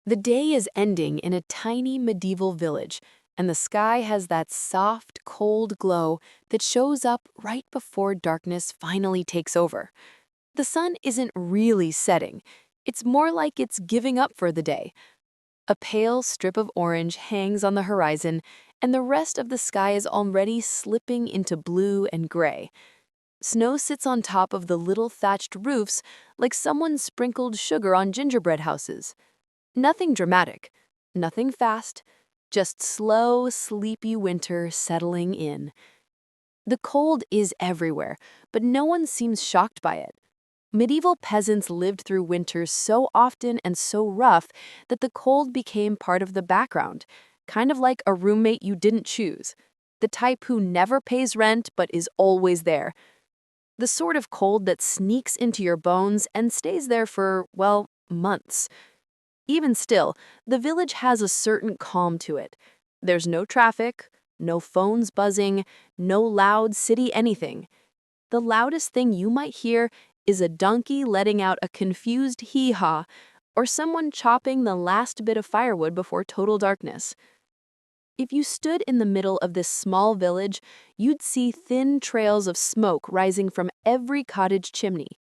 The day is ending in a tiny medieval village, and the sky has that soft, cold glow that shows up right before darkness finally takes over. The sun isn't really setting. It's more like it's giving up for the day. A pale strip of orange hangs on the horizon, and the rest of the sky is already slipping into blue and gray. Snow sits on top of the little thatched roofs like someone sprinkled sugar on gingerbread houses. Nothing dramatic, nothing fast, just slow, sleepy winter settling in. The cold is everywhere, but no one seems shocked by it. Medieval peasants lived through winters so often and so rough that the cold became part of the background, kind of like a roommate you didn't choose, the type who never pays rent but is always there. The sort of cold that sneaks into your bones and stays there for, well, months. Even still, the village has a certain calm to it. There's no traffic, no phones buzzing, no loud city anything. The loudest thing you might hear is a donkey letting out a confused hee-haw, or someone chopping the last bit of firewood before total darkness. If you stood in the middle of this small village, you'd see thin trails of smoke rising from every cottage chimney.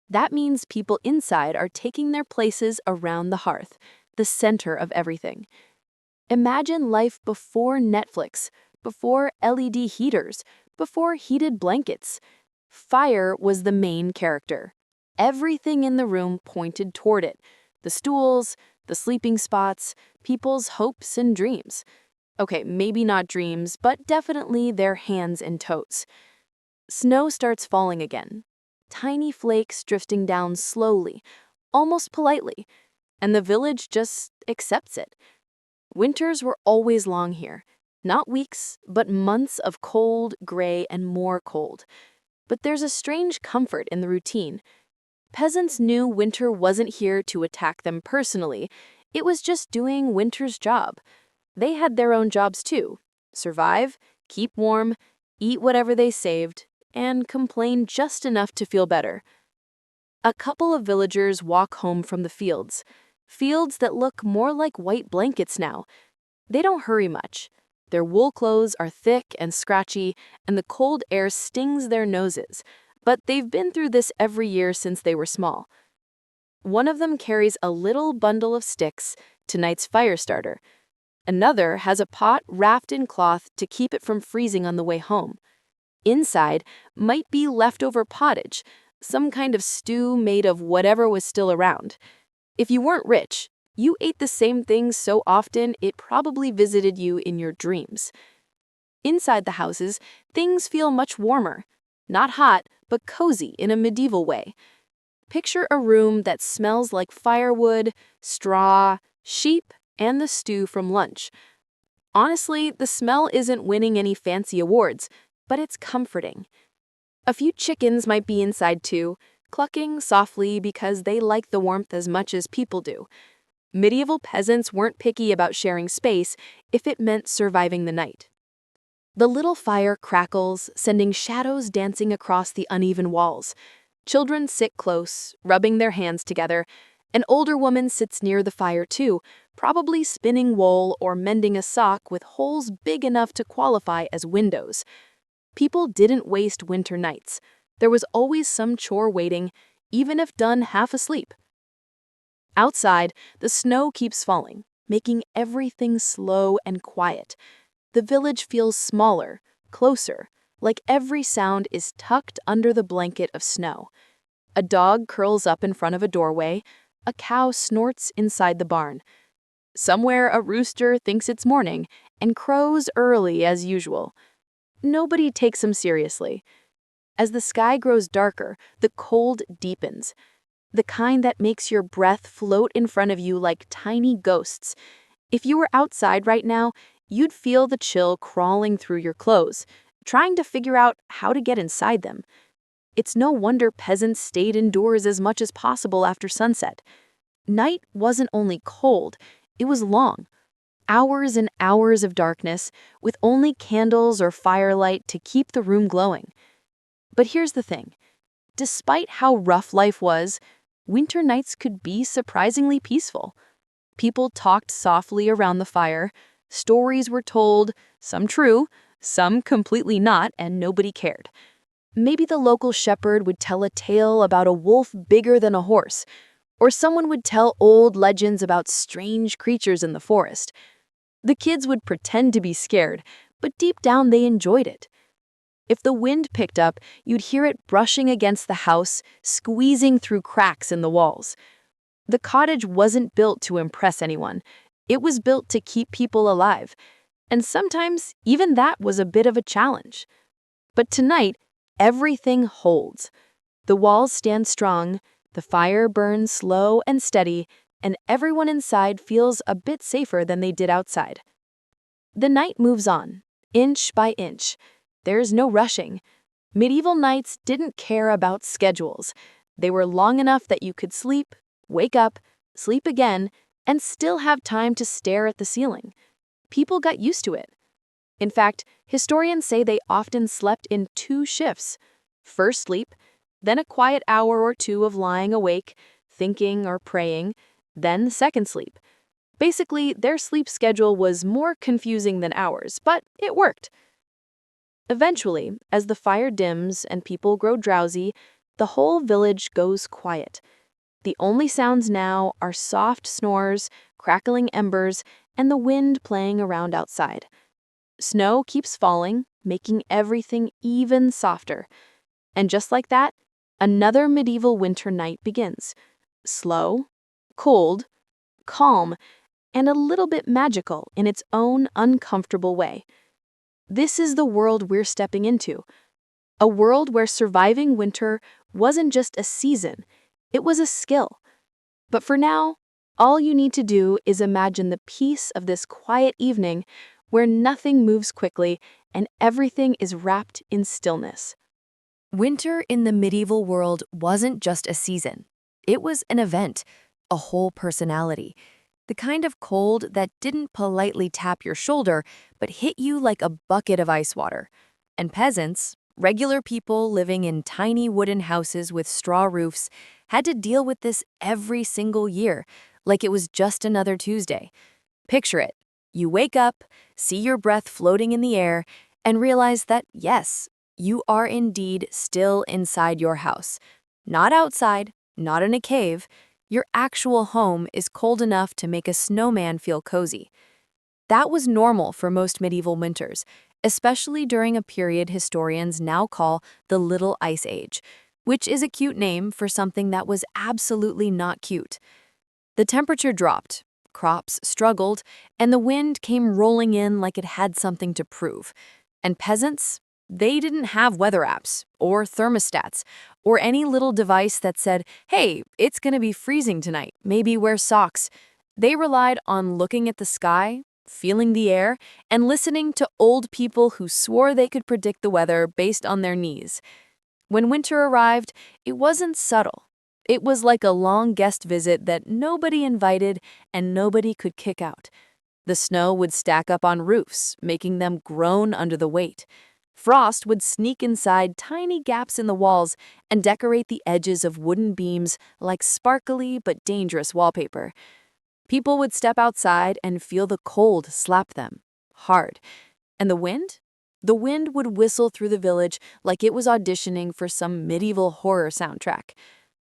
That means people inside are taking their places around the hearth, the center of everything. Imagine life before Netflix, before LED heaters, before heated blankets. Fire was the main character. Everything in the room pointed toward it. The stools, the sleeping spots, people's hopes and dreams. Okay, maybe not dreams, but definitely their hands and toes. Snow starts falling again. Tiny flakes drifting down slowly, almost politely, and the village just accepts it. Winters were always long here, not weeks, but months of cold, gray, and more cold. But there's a strange comfort in the routine. Peasants knew winter wasn't here to attack them personally, it was just doing winter's job. They had their own jobs too: survive, keep warm, eat whatever they saved, and complain just enough to feel better. A couple of villagers walk home from the fields that look more like white blankets now. They don't hurry much. Their wool clothes are thick and scratchy, and the cold air stings their noses, but they've been through this every year since they were small. One of them carries a little bundle of sticks, tonight's fire starter. Another has a pot wrapped in cloth to keep it from freezing on the way home. Inside might be leftover pottage, some kind of stew made of whatever was still around. If you weren't rich, you ate the same things so often it probably visited you in your dreams. Inside the houses, things feel much warmer. Not hot, but cozy in a medieval way. Picture a room that smells like firewood, straw, sheep, and the stew from lunch. Honestly, the smell isn't winning any fancy awards, but it's comforting. A few chickens might be inside too, clucking softly because they like the warmth as much as people do. Medieval peasants weren't picky about sharing space if it meant surviving the night. The little fire crackles, sending shadows dancing across the uneven walls. Children sit close, rubbing their hands together. An older woman sits near the fire too, probably spinning wool or mending a sock with holes big enough to qualify as windows. People didn't waste winter nights. There was always some chore waiting, even if done half asleep. Outside, the snow keeps falling, making everything slow and quiet. The village feels smaller, closer, like every sound is tucked under the blanket of snow. A dog curls up in front of a doorway. A cow snorts inside the barn. Somewhere a rooster thinks it's morning and crows early as usual. Nobody takes him seriously. As the sky grows darker, the cold deepens. The kind that makes your breath float in front of you like tiny ghosts. If you were outside right now, you'd feel the chill crawling through your clothes, trying to figure out how to get inside them. It's no wonder peasants stayed indoors as much as possible after sunset. Night wasn't only cold, it was long. Hours and hours of darkness, with only candles or firelight to keep the room glowing. But here's the thing. Despite how rough life was, winter nights could be surprisingly peaceful. People talked softly around the fire. Stories were told, some true, some completely not, and nobody cared. Maybe the local shepherd would tell a tale about a wolf bigger than a horse, or someone would tell old legends about strange creatures in the forest. The kids would pretend to be scared, but deep down they enjoyed it. If the wind picked up, you'd hear it brushing against the house, squeezing through cracks in the walls. The cottage wasn't built to impress anyone. It was built to keep people alive, and sometimes even that was a bit of a challenge. But tonight, everything holds. The walls stand strong, the fire burns slow and steady, and everyone inside feels a bit safer than they did outside. The night moves on, inch by inch. There's no rushing. Medieval nights didn't care about schedules. They were long enough that you could sleep, wake up, sleep again, and still have time to stare at the ceiling. People got used to it. In fact, historians say they often slept in 2 shifts. First sleep, then a quiet hour or 2 of lying awake, thinking or praying, then second sleep. Basically, their sleep schedule was more confusing than ours, but it worked. Eventually, as the fire dims and people grow drowsy, the whole village goes quiet. The only sounds now are soft snores, crackling embers, and the wind playing around outside. Snow keeps falling, making everything even softer. And just like that, another medieval winter night begins. Slow, cold, calm, and a little bit magical in its own uncomfortable way. This is the world we're stepping into. A world where surviving winter wasn't just a season, it was a skill. But for now, all you need to do is imagine the peace of this quiet evening where nothing moves quickly and everything is wrapped in stillness. Winter in the medieval world wasn't just a season. It was an event, a whole personality. The kind of cold that didn't politely tap your shoulder, but hit you like a bucket of ice water. And peasants, regular people living in tiny wooden houses with straw roofs, had to deal with this every single year, like it was just another Tuesday. Picture it. You wake up, see your breath floating in the air, and realize that, yes, you are indeed still inside your house. Not outside, not in a cave. Your actual home is cold enough to make a snowman feel cozy. That was normal for most medieval winters, especially during a period historians now call the Little Ice Age, which is a cute name for something that was absolutely not cute. The temperature dropped, crops struggled, and the wind came rolling in like it had something to prove. And peasants? They didn't have weather apps, or thermostats, or any little device that said, hey, it's gonna be freezing tonight, maybe wear socks. They relied on looking at the sky, feeling the air, and listening to old people who swore they could predict the weather based on their knees. When winter arrived, it wasn't subtle. It was like a long guest visit that nobody invited and nobody could kick out. The snow would stack up on roofs, making them groan under the weight. Frost would sneak inside tiny gaps in the walls and decorate the edges of wooden beams like sparkly but dangerous wallpaper. People would step outside and feel the cold slap them, hard. And the wind? The wind would whistle through the village like it was auditioning for some medieval horror soundtrack.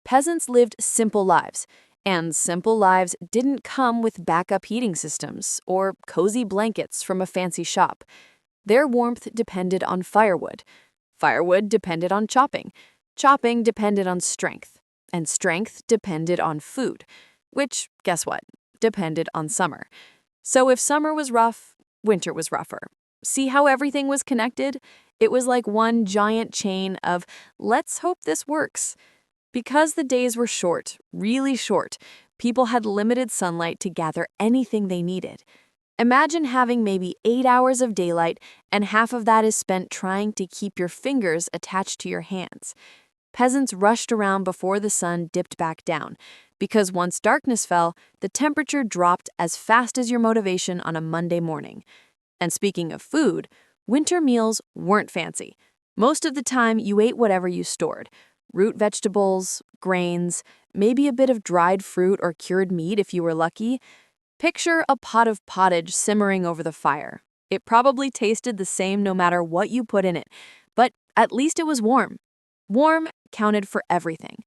Peasants lived simple lives, and simple lives didn't come with backup heating systems or cozy blankets from a fancy shop. Their warmth depended on firewood. Firewood depended on chopping. Chopping depended on strength. And strength depended on food, which, guess what, depended on summer. So if summer was rough, winter was rougher. See how everything was connected? It was like one giant chain of, let's hope this works. Because the days were short, really short, people had limited sunlight to gather anything they needed. Imagine having maybe 8 hours of daylight and half of that is spent trying to keep your fingers attached to your hands. Peasants rushed around before the sun dipped back down, because once darkness fell, the temperature dropped as fast as your motivation on a Monday morning. And speaking of food, winter meals weren't fancy. Most of the time, you ate whatever you stored. Root vegetables, grains, maybe a bit of dried fruit or cured meat if you were lucky. Picture a pot of pottage simmering over the fire. It probably tasted the same no matter what you put in it, but at least it was warm. Warm counted for everything.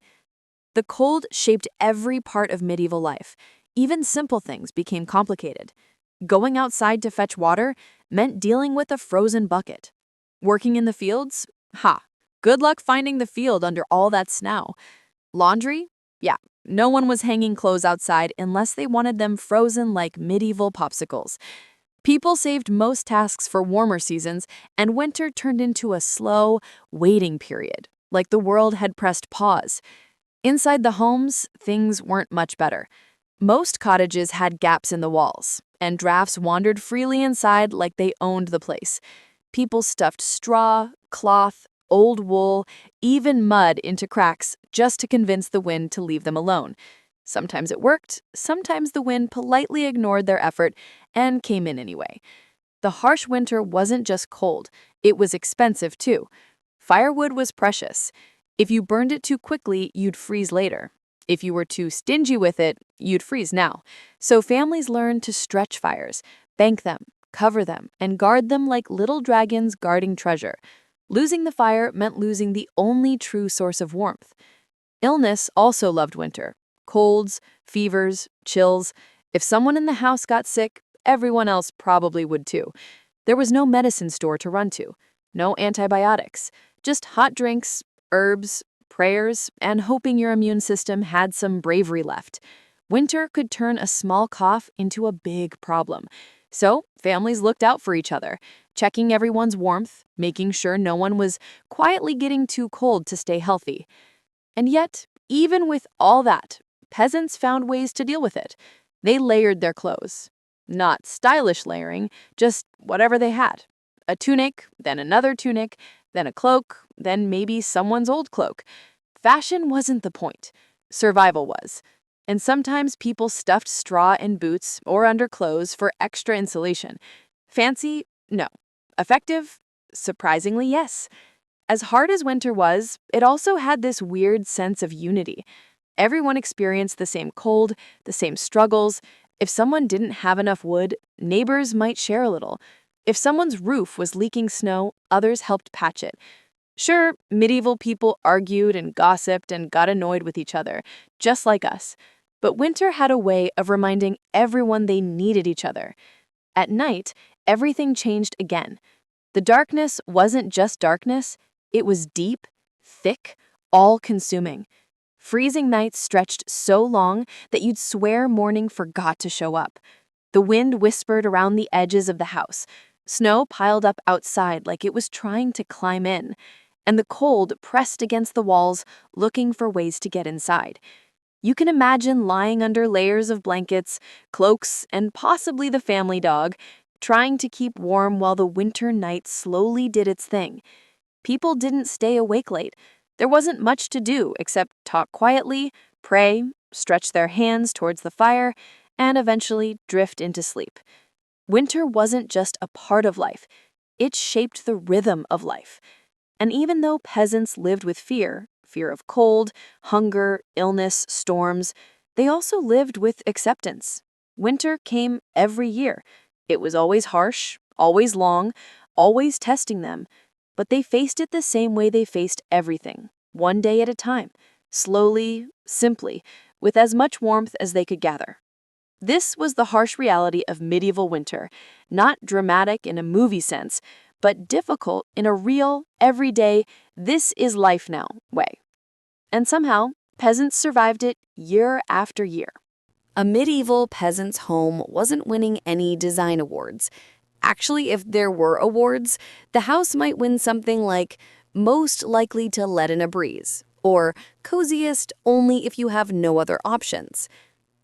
The cold shaped every part of medieval life. Even simple things became complicated. Going outside to fetch water meant dealing with a frozen bucket. Working in the fields? Ha! Good luck finding the field under all that snow. Laundry? Yeah, no one was hanging clothes outside unless they wanted them frozen like medieval popsicles. People saved most tasks for warmer seasons, and winter turned into a slow, waiting period, like the world had pressed pause. Inside the homes, things weren't much better. Most cottages had gaps in the walls, and drafts wandered freely inside like they owned the place. People stuffed straw, cloth, old wool, even mud into cracks just to convince the wind to leave them alone. Sometimes it worked, sometimes the wind politely ignored their effort and came in anyway. The harsh winter wasn't just cold, it was expensive too. Firewood was precious. If you burned it too quickly, you'd freeze later. If you were too stingy with it, you'd freeze now. So families learned to stretch fires, bank them, cover them, and guard them like little dragons guarding treasure. Losing the fire meant losing the only true source of warmth. Illness also loved winter. Colds, fevers, chills. If someone in the house got sick, everyone else probably would too. There was no medicine store to run to, no antibiotics, just hot drinks, herbs, prayers, and hoping your immune system had some bravery left. Winter could turn a small cough into a big problem. So families looked out for each other, checking everyone's warmth, making sure no one was quietly getting too cold to stay healthy. And yet, even with all that, peasants found ways to deal with it. They layered their clothes. Not stylish layering, just whatever they had. A tunic, then another tunic, then a cloak, then maybe someone's old cloak. Fashion wasn't the point. Survival was. And sometimes people stuffed straw in boots or under clothes for extra insulation. Fancy? No. Effective? Surprisingly, yes. As hard as winter was, it also had this weird sense of unity. Everyone experienced the same cold, the same struggles. If someone didn't have enough wood, neighbors might share a little. If someone's roof was leaking snow, others helped patch it. Sure, medieval people argued and gossiped and got annoyed with each other, just like us. But winter had a way of reminding everyone they needed each other. At night, everything changed again. The darkness wasn't just darkness, it was deep, thick, all-consuming. Freezing nights stretched so long that you'd swear morning forgot to show up. The wind whispered around the edges of the house. Snow piled up outside like it was trying to climb in. And the cold pressed against the walls, looking for ways to get inside. You can imagine lying under layers of blankets, cloaks, and possibly the family dog, trying to keep warm while the winter night slowly did its thing. People didn't stay awake late. There wasn't much to do except talk quietly, pray, stretch their hands towards the fire, and eventually drift into sleep. Winter wasn't just a part of life. It shaped the rhythm of life. And even though peasants lived with fear of cold, hunger, illness, storms, they also lived with acceptance. Winter came every year. It was always harsh, always long, always testing them. But they faced it the same way they faced everything, one day at a time, slowly, simply, with as much warmth as they could gather. This was the harsh reality of medieval winter, not dramatic in a movie sense, but difficult in a real, everyday, this is life now way. And somehow, peasants survived it year after year. A medieval peasant's home wasn't winning any design awards. Actually, if there were awards, the house might win something like most likely to let in a breeze, or coziest only if you have no other options.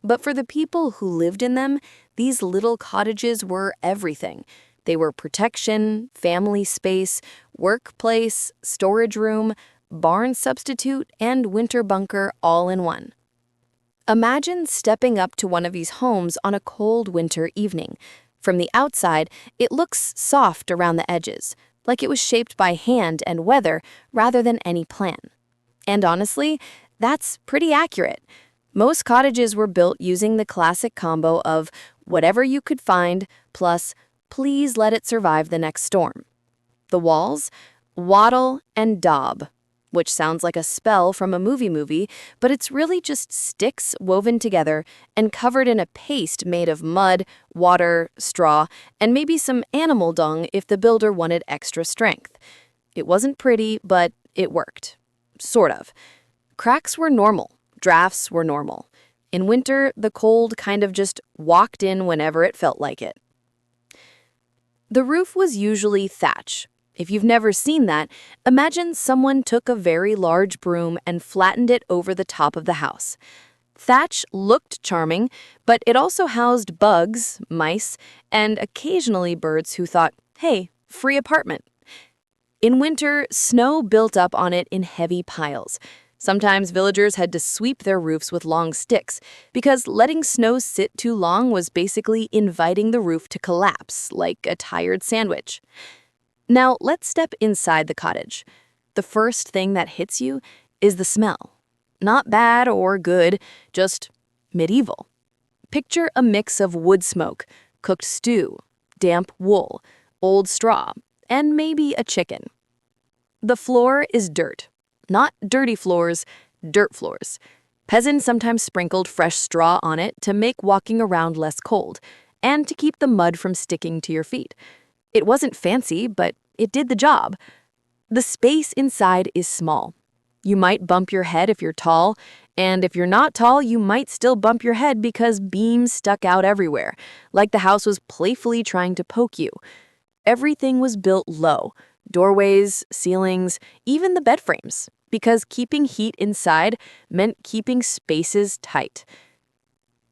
But for the people who lived in them, these little cottages were everything. They were protection, family space, workplace, storage room, barn substitute, and winter bunker all in one. Imagine stepping up to one of these homes on a cold winter evening. From the outside, it looks soft around the edges, like it was shaped by hand and weather rather than any plan. And honestly, that's pretty accurate. Most cottages were built using the classic combo of Whatever you could find, plus, please let it survive the next storm. The walls? Wattle and daub, which sounds like a spell from a movie, but it's really just sticks woven together and covered in a paste made of mud, water, straw, and maybe some animal dung if the builder wanted extra strength. It wasn't pretty, but it worked. Sort of. Cracks were normal. Drafts were normal. In winter, the cold kind of just walked in whenever it felt like it. The roof was usually thatch. If you've never seen that, imagine someone took a very large broom and flattened it over the top of the house. Thatch looked charming, but it also housed bugs, mice, and occasionally birds who thought, hey, free apartment. In winter, snow built up on it in heavy piles. Sometimes villagers had to sweep their roofs with long sticks, because letting snow sit too long was basically inviting the roof to collapse, like a tired sandwich. Now, let's step inside the cottage. The first thing that hits you is the smell. Not bad or good, just medieval. Picture a mix of wood smoke, cooked stew, damp wool, old straw, and maybe a chicken. The floor is dirt. Not dirty floors, dirt floors. Peasants sometimes sprinkled fresh straw on it to make walking around less cold, and to keep the mud from sticking to your feet. It wasn't fancy, but it did the job. The space inside is small. You might bump your head if you're tall, and if you're not tall, you might still bump your head because beams stuck out everywhere, like the house was playfully trying to poke you. Everything was built low, doorways, ceilings, even the bed frames, because keeping heat inside meant keeping spaces tight.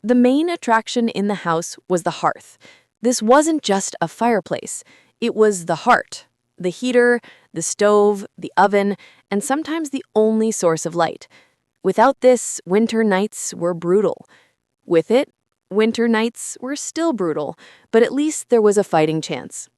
The main attraction in the house was the hearth. This wasn't just a fireplace. It was the heart, the heater, the stove, the oven, and sometimes the only source of light. Without this, winter nights were brutal. With it, winter nights were still brutal, but at least there was a fighting chance.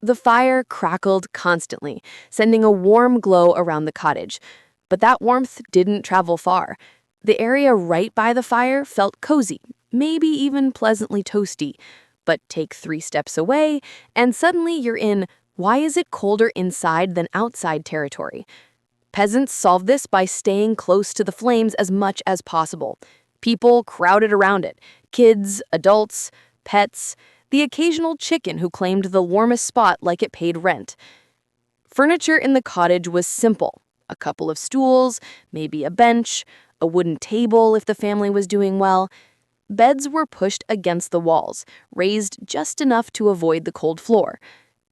The fire crackled constantly, sending a warm glow around the cottage. But that warmth didn't travel far. The area right by the fire felt cozy, maybe even pleasantly toasty. But take 3 steps away, and suddenly you're in why is it colder inside than outside territory. Peasants solved this by staying close to the flames as much as possible. People crowded around it, kids, adults, pets, the occasional chicken who claimed the warmest spot like it paid rent. Furniture in the cottage was simple. A couple of stools, maybe a bench, a wooden table if the family was doing well. Beds were pushed against the walls, raised just enough to avoid the cold floor.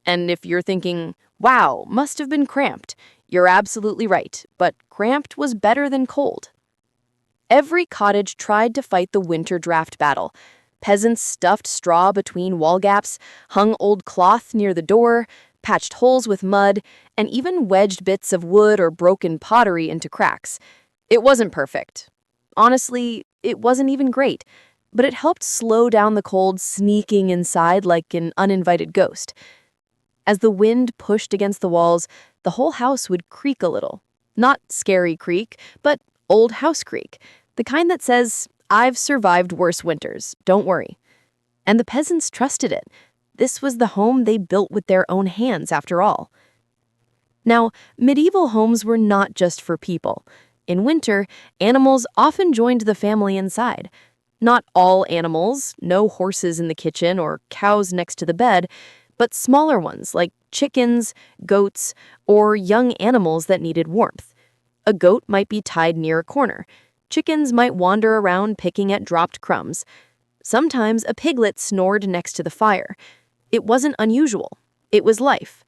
And if you're thinking, wow, must have been cramped, you're absolutely right, but cramped was better than cold. Every cottage tried to fight the winter draft battle. Peasants stuffed straw between wall gaps, hung old cloth near the door, patched holes with mud, and even wedged bits of wood or broken pottery into cracks. It wasn't perfect. Honestly, it wasn't even great, but it helped slow down the cold sneaking inside like an uninvited ghost. As the wind pushed against the walls, the whole house would creak a little. Not scary creak, but old house creak, the kind that says, I've survived worse winters, don't worry. And the peasants trusted it. This was the home they built with their own hands, after all. Now, medieval homes were not just for people. In winter, animals often joined the family inside. Not all animals, no horses in the kitchen or cows next to the bed, but smaller ones like chickens, goats, or young animals that needed warmth. A goat might be tied near a corner. Chickens might wander around picking at dropped crumbs. Sometimes a piglet snored next to the fire. It wasn't unusual. It was life.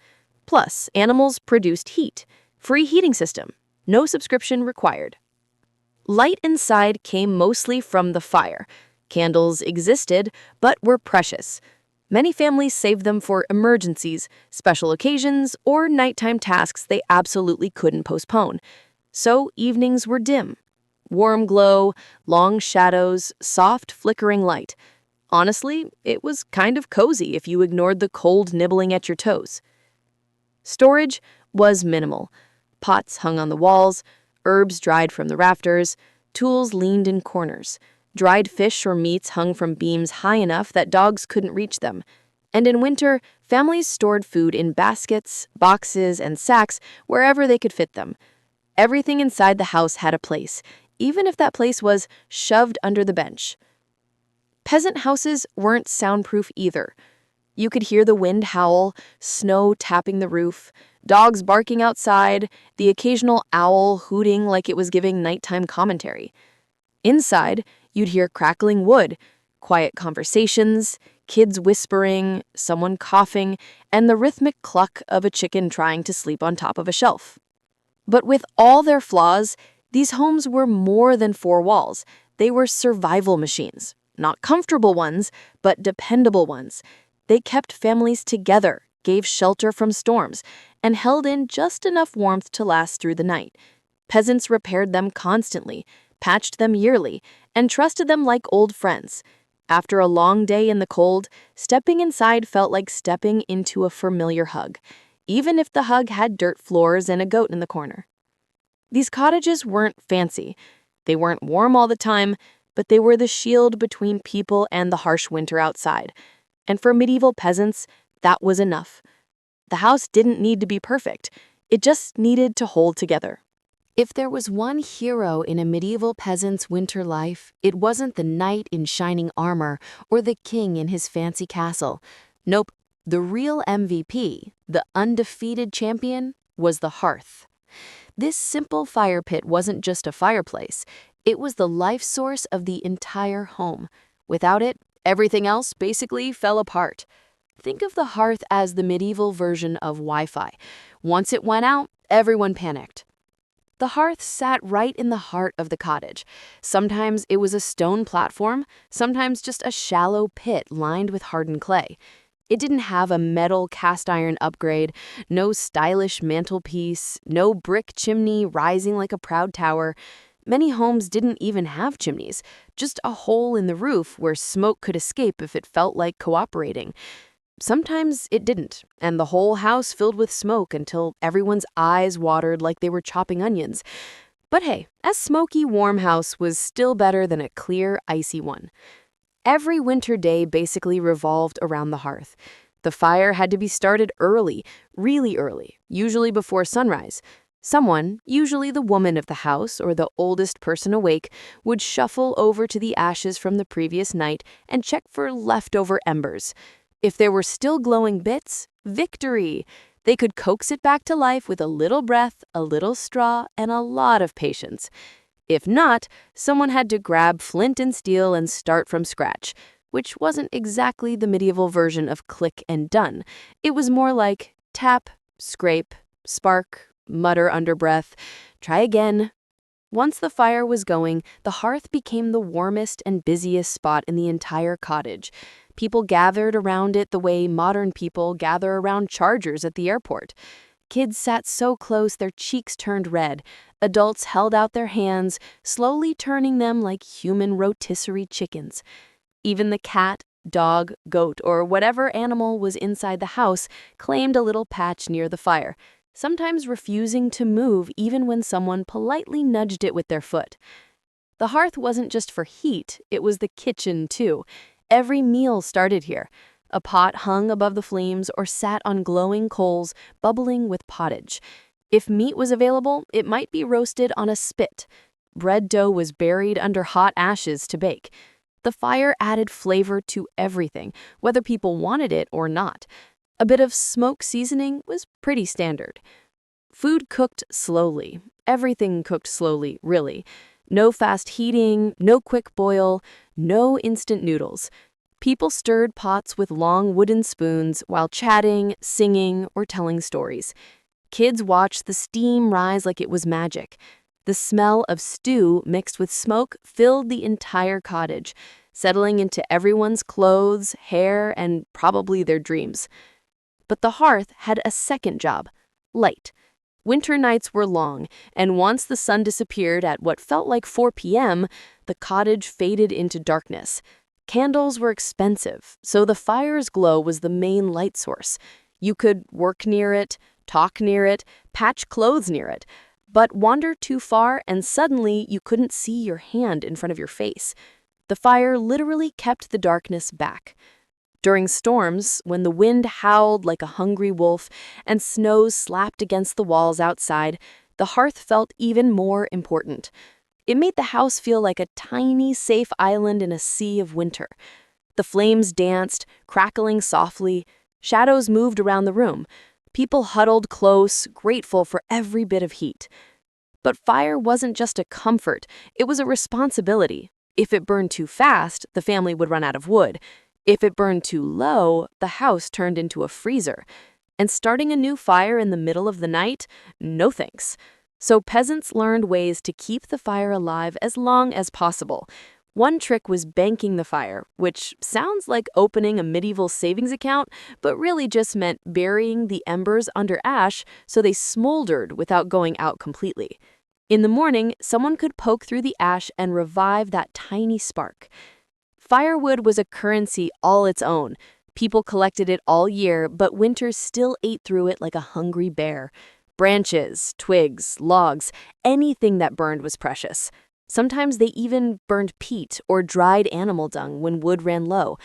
Plus, animals produced heat. Free heating system. No subscription required. Light inside came mostly from the fire. Candles existed, but were precious. Many families saved them for emergencies, special occasions, or nighttime tasks they absolutely couldn't postpone. So evenings were dim. Warm glow, long shadows, soft flickering light. Honestly, it was kind of cozy if you ignored the cold nibbling at your toes. Storage was minimal. Pots hung on the walls, herbs dried from the rafters, tools leaned in corners. Dried fish or meats hung from beams high enough that dogs couldn't reach them. And in winter, families stored food in baskets, boxes, and sacks wherever they could fit them. Everything inside the house had a place, even if that place was shoved under the bench. Peasant houses weren't soundproof either. You could hear the wind howl, snow tapping the roof, dogs barking outside, the occasional owl hooting like it was giving nighttime commentary. Inside, you'd hear crackling wood, quiet conversations, kids whispering, someone coughing, and the rhythmic cluck of a chicken trying to sleep on top of a shelf. But with all their flaws, these homes were more than four walls. They were survival machines. Not comfortable ones, but dependable ones. They kept families together, gave shelter from storms, and held in just enough warmth to last through the night. Peasants repaired them constantly, patched them yearly, and trusted them like old friends. After a long day in the cold, stepping inside felt like stepping into a familiar hug, even if the hug had dirt floors and a goat in the corner. These cottages weren't fancy. They weren't warm all the time, but they were the shield between people and the harsh winter outside. And for medieval peasants, that was enough. The house didn't need to be perfect. It just needed to hold together. If there was one hero in a medieval peasant's winter life, it wasn't the knight in shining armor or the king in his fancy castle. Nope, the real MVP, the undefeated champion, was the hearth. This simple fire pit wasn't just a fireplace. It was the life source of the entire home. Without it, everything else basically fell apart. Think of the hearth as the medieval version of Wi-Fi. Once it went out, everyone panicked. The hearth sat right in the heart of the cottage. Sometimes it was a stone platform, sometimes just a shallow pit lined with hardened clay. It didn't have a metal cast iron upgrade, no stylish mantelpiece, no brick chimney rising like a proud tower. Many homes didn't even have chimneys, just a hole in the roof where smoke could escape if it felt like cooperating. Sometimes it didn't, and the whole house filled with smoke until everyone's eyes watered like they were chopping onions. But hey, a smoky, warm house was still better than a clear, icy one. Every winter day basically revolved around the hearth. The fire had to be started early, really early, usually before sunrise. Someone, usually the woman of the house or the oldest person awake, would shuffle over to the ashes from the previous night and check for leftover embers. If there were still glowing bits, victory! They could coax it back to life with a little breath, a little straw, and a lot of patience. If not, someone had to grab flint and steel and start from scratch, which wasn't exactly the medieval version of click and done. It was more like tap, scrape, spark, mutter under breath, try again. Once the fire was going, the hearth became the warmest and busiest spot in the entire cottage. People gathered around it the way modern people gather around chargers at the airport. Kids sat so close their cheeks turned red. Adults held out their hands, slowly turning them like human rotisserie chickens. Even the cat, dog, goat, or whatever animal was inside the house claimed a little patch near the fire, sometimes refusing to move even when someone politely nudged it with their foot. The hearth wasn't just for heat, it was the kitchen too. Every meal started here. A pot hung above the flames or sat on glowing coals, bubbling with pottage. If meat was available, it might be roasted on a spit. Bread dough was buried under hot ashes to bake. The fire added flavor to everything, whether people wanted it or not. A bit of smoke seasoning was pretty standard. Food cooked slowly. Everything cooked slowly, really. No fast heating, no quick boil, no instant noodles. People stirred pots with long wooden spoons while chatting, singing, or telling stories. Kids watched the steam rise like it was magic. The smell of stew mixed with smoke filled the entire cottage, settling into everyone's clothes, hair, and probably their dreams. But the hearth had a second job: light. Winter nights were long, and once the sun disappeared at what felt like 4 p.m., the cottage faded into darkness. Candles were expensive, so the fire's glow was the main light source. You could work near it, talk near it, patch clothes near it, but wander too far and suddenly you couldn't see your hand in front of your face. The fire literally kept the darkness back. During storms, when the wind howled like a hungry wolf and snow slapped against the walls outside, the hearth felt even more important. It made the house feel like a tiny, safe island in a sea of winter. The flames danced, crackling softly. Shadows moved around the room. People huddled close, grateful for every bit of heat. But fire wasn't just a comfort, it was a responsibility. If it burned too fast, the family would run out of wood. If it burned too low, the house turned into a freezer. And starting a new fire in the middle of the night? No thanks. So peasants learned ways to keep the fire alive as long as possible. One trick was banking the fire, which sounds like opening a medieval savings account, but really just meant burying the embers under ash so they smoldered without going out completely. In the morning, someone could poke through the ash and revive that tiny spark. Firewood was a currency all its own. People collected it all year, but winter still ate through it like a hungry bear. Branches, twigs, logs, anything that burned was precious. Sometimes they even burned peat or dried animal dung when wood ran low.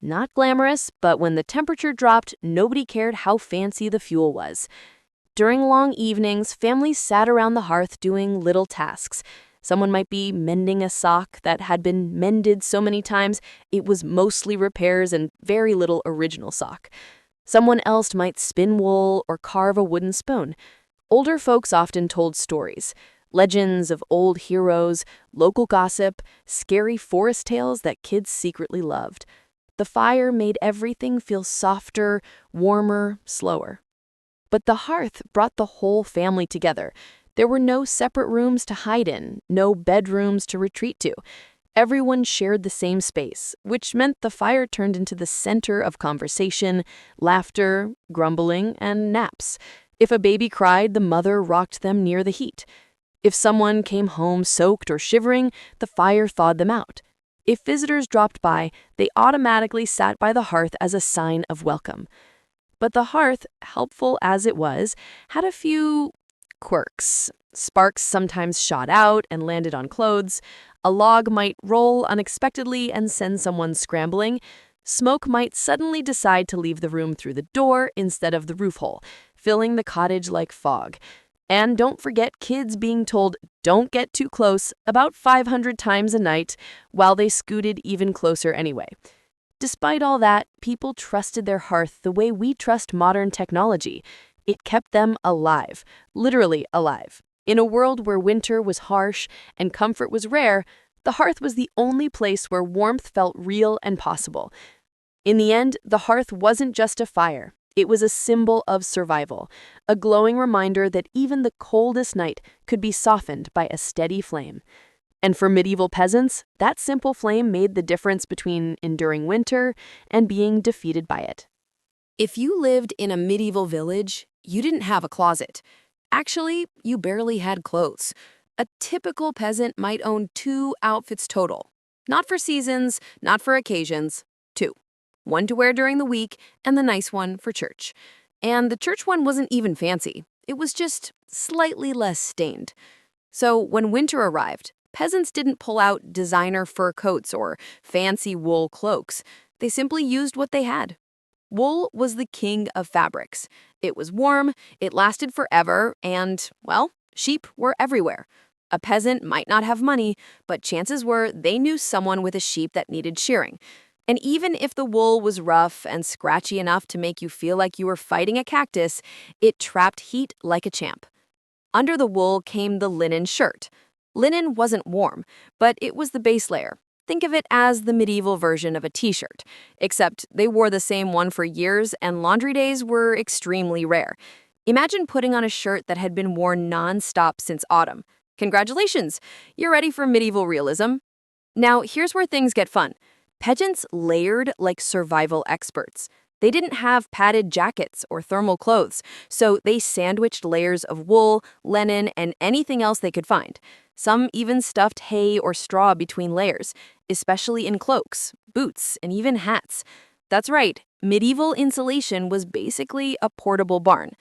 Not glamorous, but when the temperature dropped, nobody cared how fancy the fuel was. During long evenings, families sat around the hearth doing little tasks. Someone might be mending a sock that had been mended so many times it was mostly repairs and very little original sock. Someone else might spin wool or carve a wooden spoon. Older folks often told stories, legends of old heroes, local gossip, scary forest tales that kids secretly loved. The fire made everything feel softer, warmer, slower. But the hearth brought the whole family together. There were no separate rooms to hide in, no bedrooms to retreat to. Everyone shared the same space, which meant the fire turned into the center of conversation, laughter, grumbling, and naps. If a baby cried, the mother rocked them near the heat. If someone came home soaked or shivering, the fire thawed them out. If visitors dropped by, they automatically sat by the hearth as a sign of welcome. But the hearth, helpful as it was, had a few quirks. Sparks sometimes shot out and landed on clothes. A log might roll unexpectedly and send someone scrambling. Smoke might suddenly decide to leave the room through the door instead of the roof hole, filling the cottage like fog. And don't forget kids being told, "Don't get too close," about 500 times a night, while they scooted even closer anyway. Despite all that, people trusted their hearth the way we trust modern technology. It kept them alive, literally alive. In a world where winter was harsh and comfort was rare, the hearth was the only place where warmth felt real and possible. In the end, the hearth wasn't just a fire. It was a symbol of survival, a glowing reminder that even the coldest night could be softened by a steady flame. And for medieval peasants, that simple flame made the difference between enduring winter and being defeated by it. If you lived in a medieval village, you didn't have a closet. Actually, you barely had clothes. A typical peasant might own 2 outfits total. Not for seasons, not for occasions, 2. One to wear during the week and the nice one for church. And the church one wasn't even fancy. It was just slightly less stained. So when winter arrived, peasants didn't pull out designer fur coats or fancy wool cloaks. They simply used what they had. Wool was the king of fabrics. It was warm, it lasted forever, and, well, sheep were everywhere. A peasant might not have money, but chances were they knew someone with a sheep that needed shearing. And even if the wool was rough and scratchy enough to make you feel like you were fighting a cactus, it trapped heat like a champ. Under the wool came the linen shirt. Linen wasn't warm, but it was the base layer. Think of it as the medieval version of a t-shirt, except they wore the same one for years and laundry days were extremely rare. Imagine putting on a shirt that had been worn non-stop since autumn. Congratulations, you're ready for medieval realism. Now, here's where things get fun. Peasants layered like survival experts. They didn't have padded jackets or thermal clothes, so they sandwiched layers of wool, linen, and anything else they could find. Some even stuffed hay or straw between layers, especially in cloaks, boots, and even hats. That's right, medieval insulation was basically a portable barn.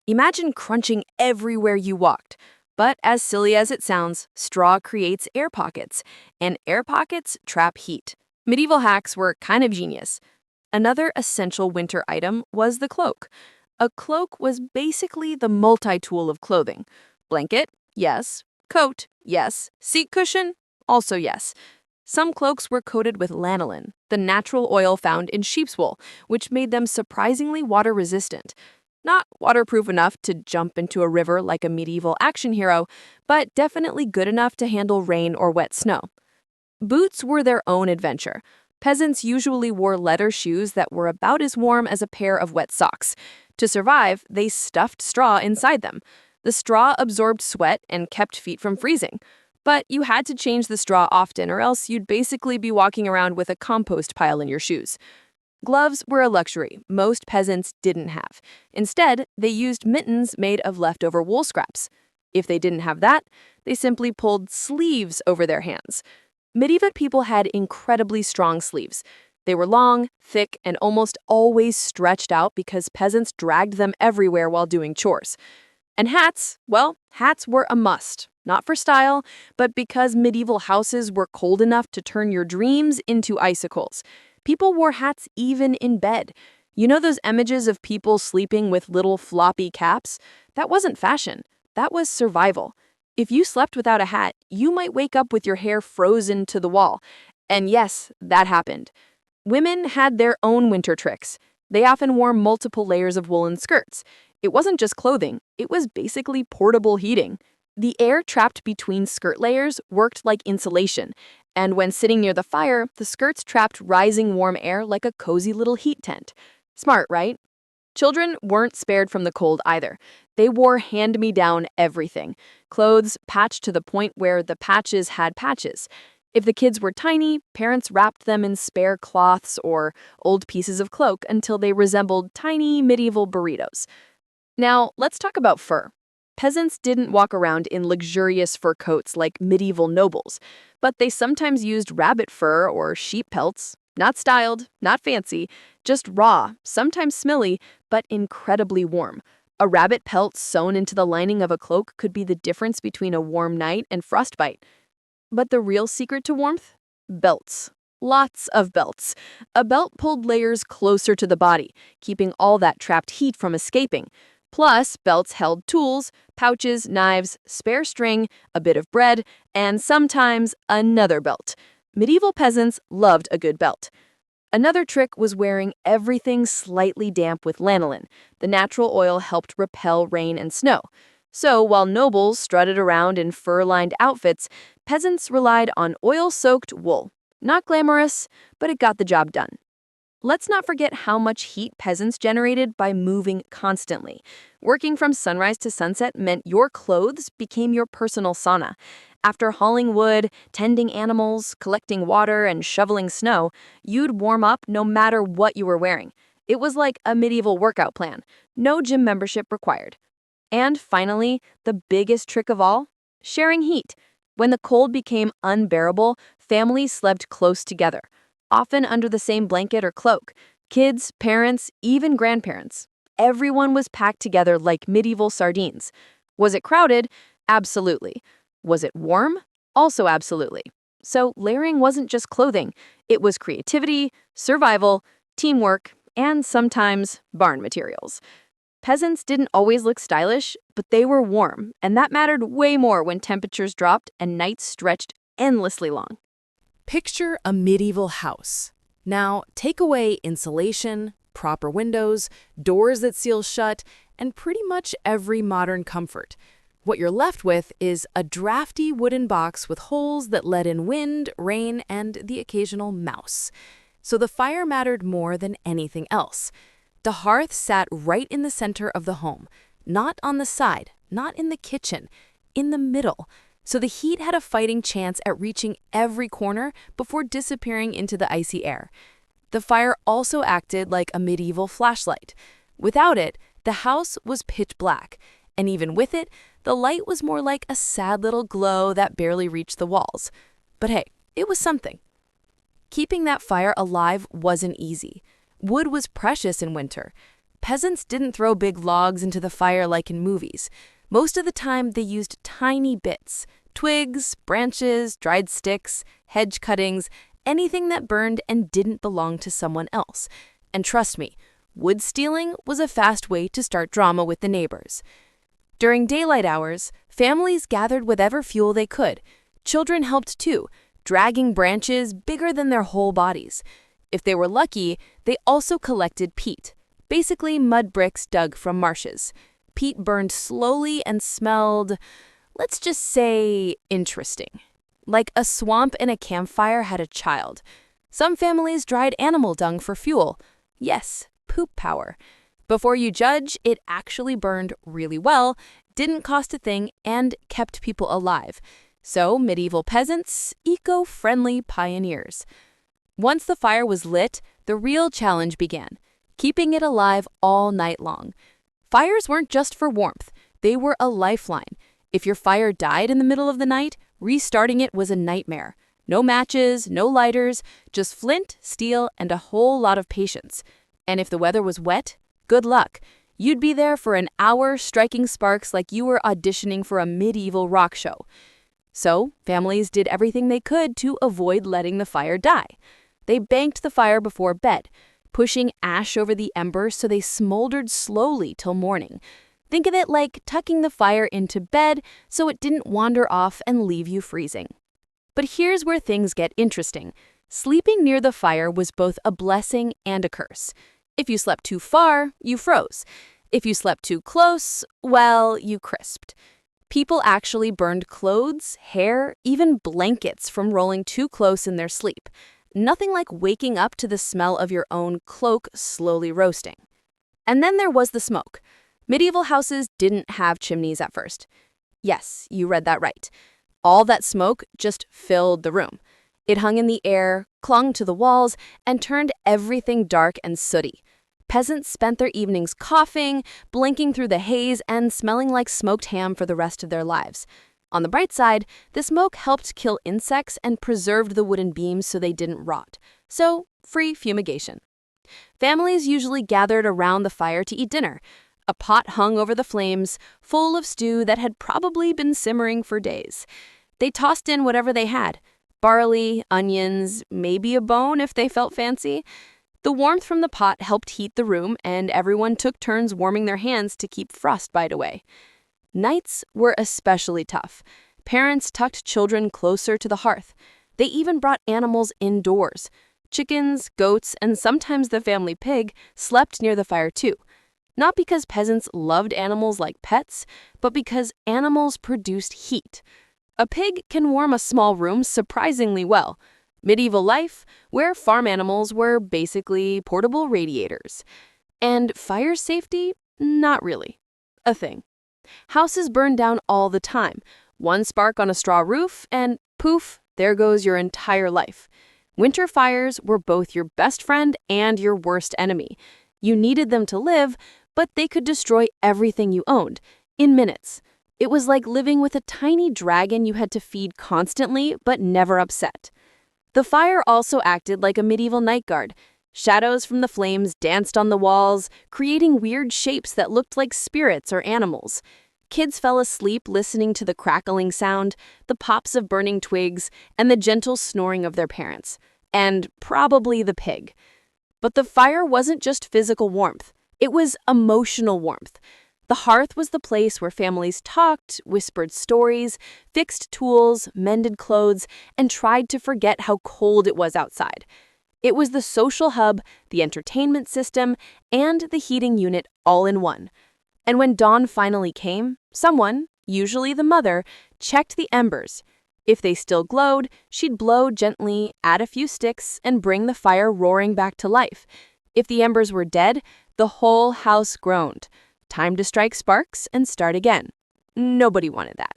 Imagine crunching everywhere you walked. But as silly as it sounds, straw creates air pockets, and air pockets trap heat. Medieval hacks were kind of genius. Another essential winter item was the cloak. A cloak was basically the multi-tool of clothing. Blanket, yes. Coat, yes. Seat cushion, also yes. Some cloaks were coated with lanolin, the natural oil found in sheep's wool, which made them surprisingly water-resistant. Not waterproof enough to jump into a river like a medieval action hero, but definitely good enough to handle rain or wet snow. Boots were their own adventure. Peasants usually wore leather shoes that were about as warm as a pair of wet socks. To survive, they stuffed straw inside them. The straw absorbed sweat and kept feet from freezing. But you had to change the straw often, or else you'd basically be walking around with a compost pile in your shoes. Gloves were a luxury most peasants didn't have. Instead, they used mittens made of leftover wool scraps. If they didn't have that, they simply pulled sleeves over their hands. Medieval people had incredibly strong sleeves. They were long, thick, and almost always stretched out because peasants dragged them everywhere while doing chores. And hats, well, hats were a must. Not for style, but because medieval houses were cold enough to turn your dreams into icicles. People wore hats even in bed. You know those images of people sleeping with little floppy caps? That wasn't fashion. That was survival. If you slept without a hat, you might wake up with your hair frozen to the wall. And yes, that happened. Women had their own winter tricks. They often wore multiple layers of woolen skirts. It wasn't just clothing, it was basically portable heating. The air trapped between skirt layers worked like insulation, and when sitting near the fire, the skirts trapped rising warm air like a cozy little heat tent. Smart, right? Children weren't spared from the cold either. They wore hand-me-down everything. Clothes patched to the point where the patches had patches. If the kids were tiny, parents wrapped them in spare cloths or old pieces of cloak until they resembled tiny medieval burritos. Now, let's talk about fur. Peasants didn't walk around in luxurious fur coats like medieval nobles, but they sometimes used rabbit fur or sheep pelts. Not styled, not fancy, just raw, sometimes smelly, but incredibly warm. A rabbit pelt sewn into the lining of a cloak could be the difference between a warm night and frostbite. But the real secret to warmth? Belts. Lots of belts. A belt pulled layers closer to the body, keeping all that trapped heat from escaping. Plus, belts held tools, pouches, knives, spare string, a bit of bread, and sometimes another belt. Medieval peasants loved a good belt. Another trick was wearing everything slightly damp with lanolin. The natural oil helped repel rain and snow. So, while nobles strutted around in fur-lined outfits, peasants relied on oil-soaked wool. Not glamorous, but it got the job done. Let's not forget how much heat peasants generated by moving constantly. Working from sunrise to sunset meant your clothes became your personal sauna. After hauling wood, tending animals, collecting water, and shoveling snow, you'd warm up no matter what you were wearing. It was like a medieval workout plan. No gym membership required. And finally, the biggest trick of all, sharing heat. When the cold became unbearable, families slept close together, often under the same blanket or cloak. Kids, parents, even grandparents. Everyone was packed together like medieval sardines. Was it crowded? Absolutely. Was it warm? Also absolutely. So layering wasn't just clothing. It was creativity, survival, teamwork, and sometimes barn materials. Peasants didn't always look stylish, but they were warm, and that mattered way more when temperatures dropped and nights stretched endlessly long. Picture a medieval house. Now, take away insulation, proper windows, doors that seal shut, and pretty much every modern comfort. What you're left with is a drafty wooden box with holes that let in wind, rain, and the occasional mouse. So the fire mattered more than anything else. The hearth sat right in the center of the home, not on the side, not in the kitchen, in the middle. So the heat had a fighting chance at reaching every corner before disappearing into the icy air. The fire also acted like a medieval flashlight. Without it, the house was pitch black, and even with it, the light was more like a sad little glow that barely reached the walls. But hey, it was something. Keeping that fire alive wasn't easy. Wood was precious in winter. Peasants didn't throw big logs into the fire like in movies. Most of the time, they used tiny bits: twigs, branches, dried sticks, hedge cuttings, anything that burned and didn't belong to someone else. And trust me, wood stealing was a fast way to start drama with the neighbors. During daylight hours, families gathered whatever fuel they could. Children helped too, dragging branches bigger than their whole bodies. If they were lucky, they also collected peat, basically mud bricks dug from marshes. Peat burned slowly and smelled, let's just say, interesting. Like a swamp in a campfire had a child. Some families dried animal dung for fuel. Yes, poop power. Before you judge, it actually burned really well, didn't cost a thing, and kept people alive. So, medieval peasants, eco-friendly pioneers. Once the fire was lit, the real challenge began: keeping it alive all night long. Fires weren't just for warmth, they were a lifeline. If your fire died in the middle of the night, restarting it was a nightmare. No matches, no lighters, just flint, steel, and a whole lot of patience. And if the weather was wet, good luck. You'd be there for an hour striking sparks like you were auditioning for a medieval rock show. So, families did everything they could to avoid letting the fire die. They banked the fire before bed, pushing ash over the embers so they smoldered slowly till morning. Think of it like tucking the fire into bed so it didn't wander off and leave you freezing. But here's where things get interesting. Sleeping near the fire was both a blessing and a curse. If you slept too far, you froze. If you slept too close, well, you crisped. People actually burned clothes, hair, even blankets from rolling too close in their sleep. Nothing like waking up to the smell of your own cloak slowly roasting. And then there was the smoke. Medieval houses didn't have chimneys at first. Yes, you read that right. All that smoke just filled the room. It hung in the air, clung to the walls, and turned everything dark and sooty. Peasants spent their evenings coughing, blinking through the haze, and smelling like smoked ham for the rest of their lives. On the bright side, the smoke helped kill insects and preserved the wooden beams so they didn't rot. So, free fumigation. Families usually gathered around the fire to eat dinner. A pot hung over the flames, full of stew that had probably been simmering for days. They tossed in whatever they had: barley, onions, maybe a bone if they felt fancy. The warmth from the pot helped heat the room, and everyone took turns warming their hands to keep frostbite away. Nights were especially tough. Parents tucked children closer to the hearth. They even brought animals indoors. Chickens, goats, and sometimes the family pig slept near the fire too. Not because peasants loved animals like pets, but because animals produced heat. A pig can warm a small room surprisingly well. Medieval life, where farm animals were basically portable radiators. And fire safety? Not really a thing. Houses burned down all the time. One spark on a straw roof, and poof, there goes your entire life. Winter fires were both your best friend and your worst enemy. You needed them to live, but they could destroy everything you owned in minutes. It was like living with a tiny dragon you had to feed constantly, but never upset. The fire also acted like a medieval night guard. Shadows from the flames danced on the walls, creating weird shapes that looked like spirits or animals. Kids fell asleep listening to the crackling sound, the pops of burning twigs, and the gentle snoring of their parents. And probably the pig. But the fire wasn't just physical warmth. It was emotional warmth. The hearth was the place where families talked, whispered stories, fixed tools, mended clothes, and tried to forget how cold it was outside. It was the social hub, the entertainment system, and the heating unit all in one. And when dawn finally came, someone, usually the mother, checked the embers. If they still glowed, she'd blow gently, add a few sticks, and bring the fire roaring back to life. If the embers were dead, the whole house groaned. Time to strike sparks and start again. Nobody wanted that.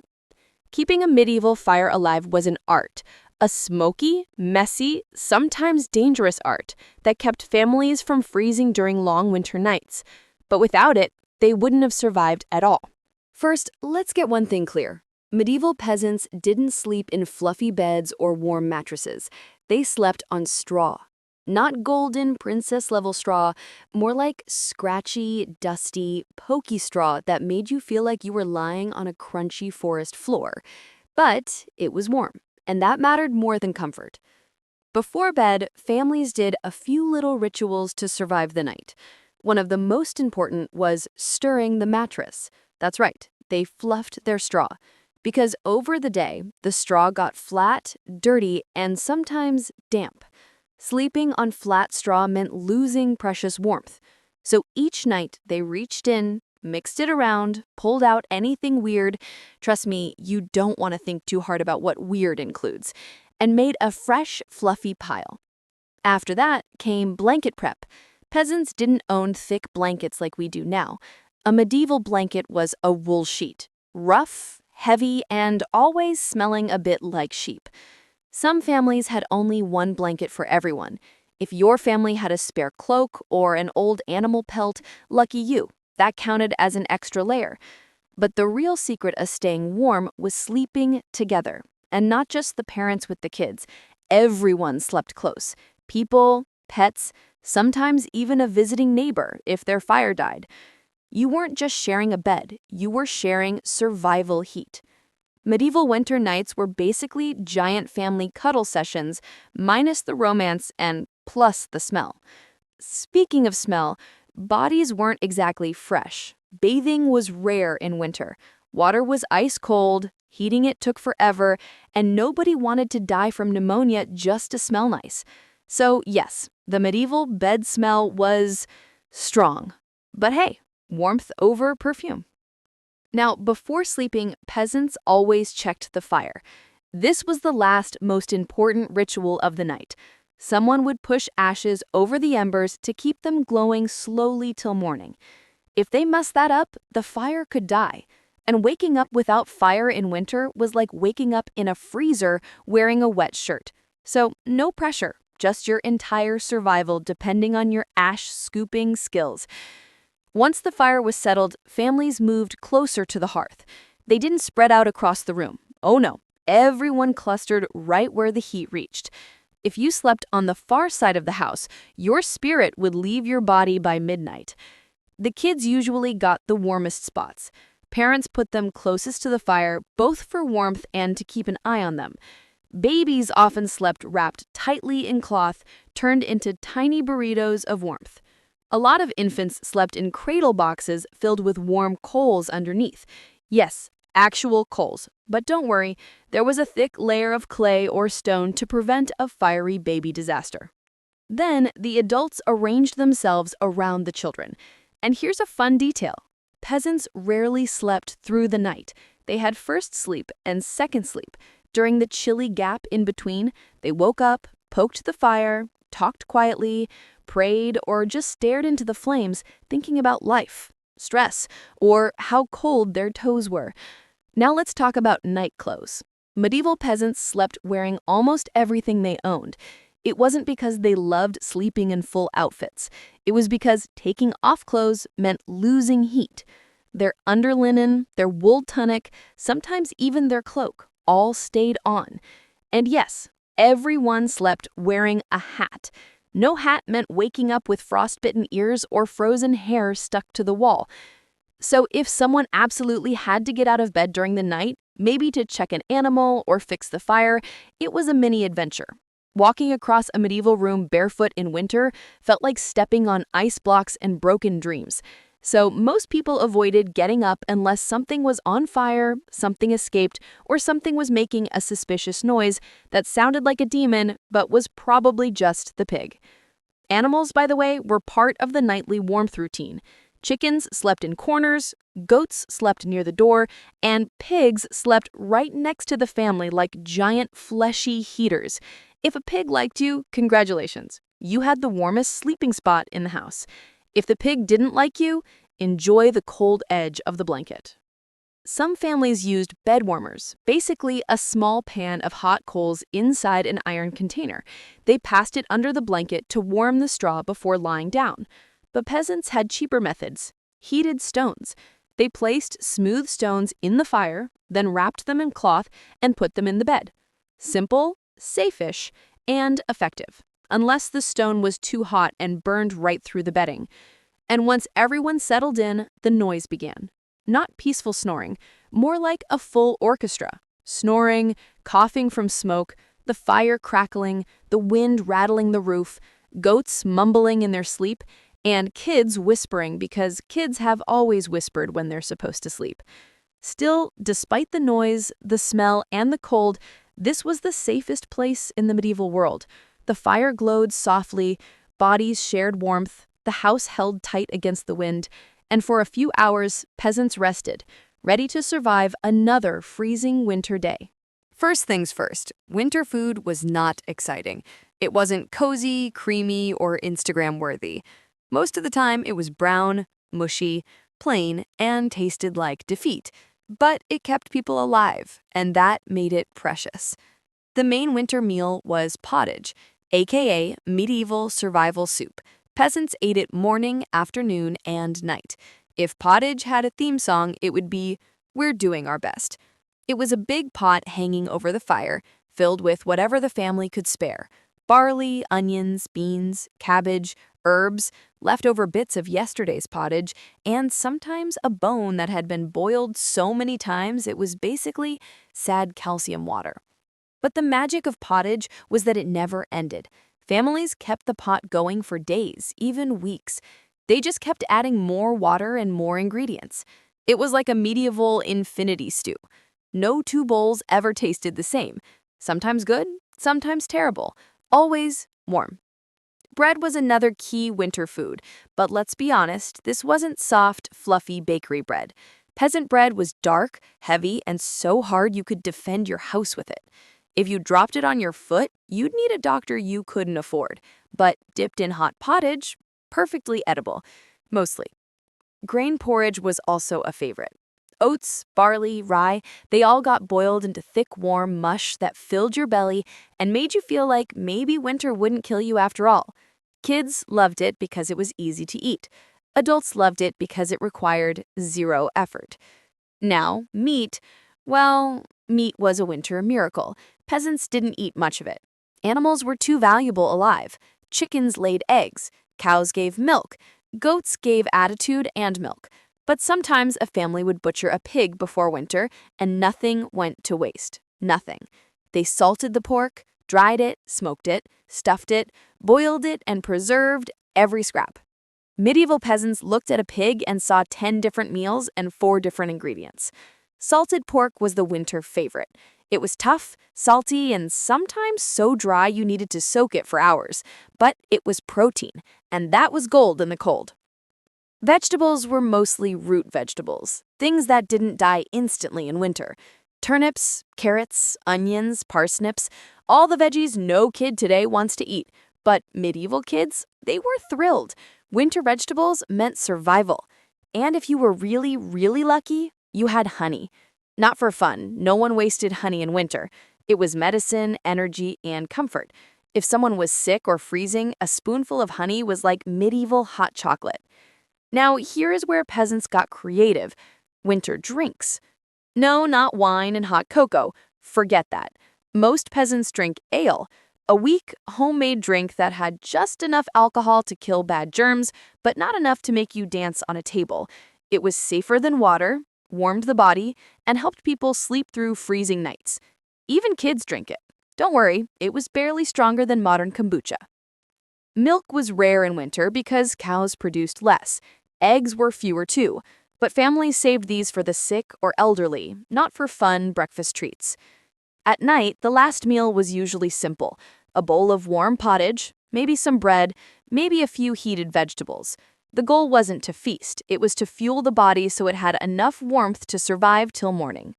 Keeping a medieval fire alive was an art, a smoky, messy, sometimes dangerous art that kept families from freezing during long winter nights. But without it, they wouldn't have survived at all. First, let's get one thing clear. Medieval peasants didn't sleep in fluffy beds or warm mattresses. They slept on straw. Not golden princess-level straw, more like scratchy, dusty, pokey straw that made you feel like you were lying on a crunchy forest floor. But it was warm, and that mattered more than comfort. Before bed, families did a few little rituals to survive the night. One of the most important was stirring the mattress. That's right, they fluffed their straw. Because over the day, the straw got flat, dirty, and sometimes damp. Sleeping on flat straw meant losing precious warmth. So each night they reached in, mixed it around, pulled out anything weird. Trust me, you don't want to think too hard about what weird includes, and made a fresh, fluffy pile. After that came blanket prep. Peasants didn't own thick blankets like we do now. A medieval blanket was a wool sheet, rough, heavy, and always smelling a bit like sheep. Some families had only one blanket for everyone. If your family had a spare cloak or an old animal pelt, lucky you. That counted as an extra layer. But the real secret of staying warm was sleeping together. And not just the parents with the kids. Everyone slept close. People, pets, sometimes even a visiting neighbor if their fire died. You weren't just sharing a bed, you were sharing survival heat. Medieval winter nights were basically giant family cuddle sessions, minus the romance and plus the smell. Speaking of smell, bodies weren't exactly fresh. Bathing was rare in winter. Water was ice cold, heating it took forever, and nobody wanted to die from pneumonia just to smell nice. So yes, the medieval bed smell was strong. But hey, warmth over perfume. Now, before sleeping, peasants always checked the fire. This was the last, most important ritual of the night. Someone would push ashes over the embers to keep them glowing slowly till morning. If they messed that up, the fire could die. And waking up without fire in winter was like waking up in a freezer wearing a wet shirt. So, no pressure, just your entire survival depending on your ash scooping skills. Once the fire was settled, families moved closer to the hearth. They didn't spread out across the room. Oh no, everyone clustered right where the heat reached. If you slept on the far side of the house, your spirit would leave your body by midnight. The kids usually got the warmest spots. Parents put them closest to the fire, both for warmth and to keep an eye on them. Babies often slept wrapped tightly in cloth, turned into tiny burritos of warmth. A lot of infants slept in cradle boxes filled with warm coals underneath. Yes, actual coals. But don't worry, there was a thick layer of clay or stone to prevent a fiery baby disaster. Then the adults arranged themselves around the children. And here's a fun detail. Peasants rarely slept through the night. They had first sleep and second sleep. During the chilly gap in between, they woke up, poked the fire, talked quietly, prayed, or just stared into the flames, thinking about life, stress, or how cold their toes were. Now let's talk about night clothes. Medieval peasants slept wearing almost everything they owned. It wasn't because they loved sleeping in full outfits. It was because taking off clothes meant losing heat. Their underlinen, their wool tunic, sometimes even their cloak, all stayed on. And yes, everyone slept wearing a hat. No hat meant waking up with frostbitten ears or frozen hair stuck to the wall. So if someone absolutely had to get out of bed during the night, maybe to check an animal or fix the fire, it was a mini adventure. Walking across a medieval room barefoot in winter felt like stepping on ice blocks and broken dreams. So most people avoided getting up unless something was on fire, something escaped, or something was making a suspicious noise that sounded like a demon but was probably just the pig. Animals, by the way, were part of the nightly warmth routine. Chickens slept in corners, goats slept near the door, and pigs slept right next to the family like giant fleshy heaters. If a pig liked you, congratulations. You had the warmest sleeping spot in the house. If the pig didn't like you, enjoy the cold edge of the blanket. Some families used bed warmers, basically a small pan of hot coals inside an iron container. They passed it under the blanket to warm the straw before lying down. But peasants had cheaper methods, heated stones. They placed smooth stones in the fire, then wrapped them in cloth and put them in the bed. Simple, safe-ish, and effective. unless the stone was too hot and burned right through the bedding. And once everyone settled in, the noise began. Not peaceful snoring, more like a full orchestra. Snoring, coughing from smoke, the fire crackling, the wind rattling the roof, goats mumbling in their sleep, and kids whispering because kids have always whispered when they're supposed to sleep. Still, despite the noise, the smell, and the cold, this was the safest place in the medieval world. The fire glowed softly, bodies shared warmth, the house held tight against the wind, and for a few hours, peasants rested, ready to survive another freezing winter day. First things first, winter food was not exciting. It wasn't cozy, creamy, or Instagram-worthy. Most of the time, it was brown, mushy, plain, and tasted like defeat. But it kept people alive, and that made it precious. The main winter meal was pottage, aka medieval survival soup. Peasants ate it morning, afternoon, and night. If pottage had a theme song, it would be, "We're doing our best." It was a big pot hanging over the fire, filled with whatever the family could spare. Barley, onions, beans, cabbage, herbs, leftover bits of yesterday's pottage, and sometimes a bone that had been boiled so many times it was basically sad calcium water. But the magic of pottage was that it never ended. Families kept the pot going for days, even weeks. They just kept adding more water and more ingredients. It was like a medieval infinity stew. No two bowls ever tasted the same. Sometimes good, sometimes terrible. Always warm. Bread was another key winter food, but let's be honest, this wasn't soft, fluffy bakery bread. Peasant bread was dark, heavy, and so hard you could defend your house with it. If you dropped it on your foot, you'd need a doctor you couldn't afford. But dipped in hot pottage, perfectly edible. Mostly. Grain porridge was also a favorite. Oats, barley, rye, they all got boiled into thick, warm mush that filled your belly and made you feel like maybe winter wouldn't kill you after all. Kids loved it because it was easy to eat. Adults loved it because it required zero effort. Now, meat, well, meat was a winter miracle. Peasants didn't eat much of it. Animals were too valuable alive. Chickens laid eggs. Cows gave milk. Goats gave attitude and milk. But sometimes a family would butcher a pig before winter, and nothing went to waste. Nothing. They salted the pork, dried it, smoked it, stuffed it, boiled it, and preserved every scrap. Medieval peasants looked at a pig and saw 10 different meals and 4 different ingredients. Salted pork was the winter favorite. It was tough, salty, and sometimes so dry you needed to soak it for hours. But it was protein, and that was gold in the cold. Vegetables were mostly root vegetables, things that didn't die instantly in winter. Turnips, carrots, onions, parsnips, all the veggies no kid today wants to eat. But medieval kids, they were thrilled. Winter vegetables meant survival. And if you were really, really lucky, you had honey. Not for fun, no one wasted honey in winter. It was medicine, energy, and comfort. If someone was sick or freezing, a spoonful of honey was like medieval hot chocolate. Now, here is where peasants got creative. Winter drinks. No, not wine and hot cocoa. Forget that. Most peasants drink ale, a weak, homemade drink that had just enough alcohol to kill bad germs, but not enough to make you dance on a table. It was safer than water, warmed the body, and helped people sleep through freezing nights. Even kids drink it. Don't worry, it was barely stronger than modern kombucha. Milk was rare in winter because cows produced less. Eggs were fewer too, but families saved these for the sick or elderly, not for fun breakfast treats. At night, the last meal was usually simple: a bowl of warm pottage, maybe some bread, maybe a few heated vegetables. The goal wasn't to feast, it was to fuel the body so it had enough warmth to survive till morning.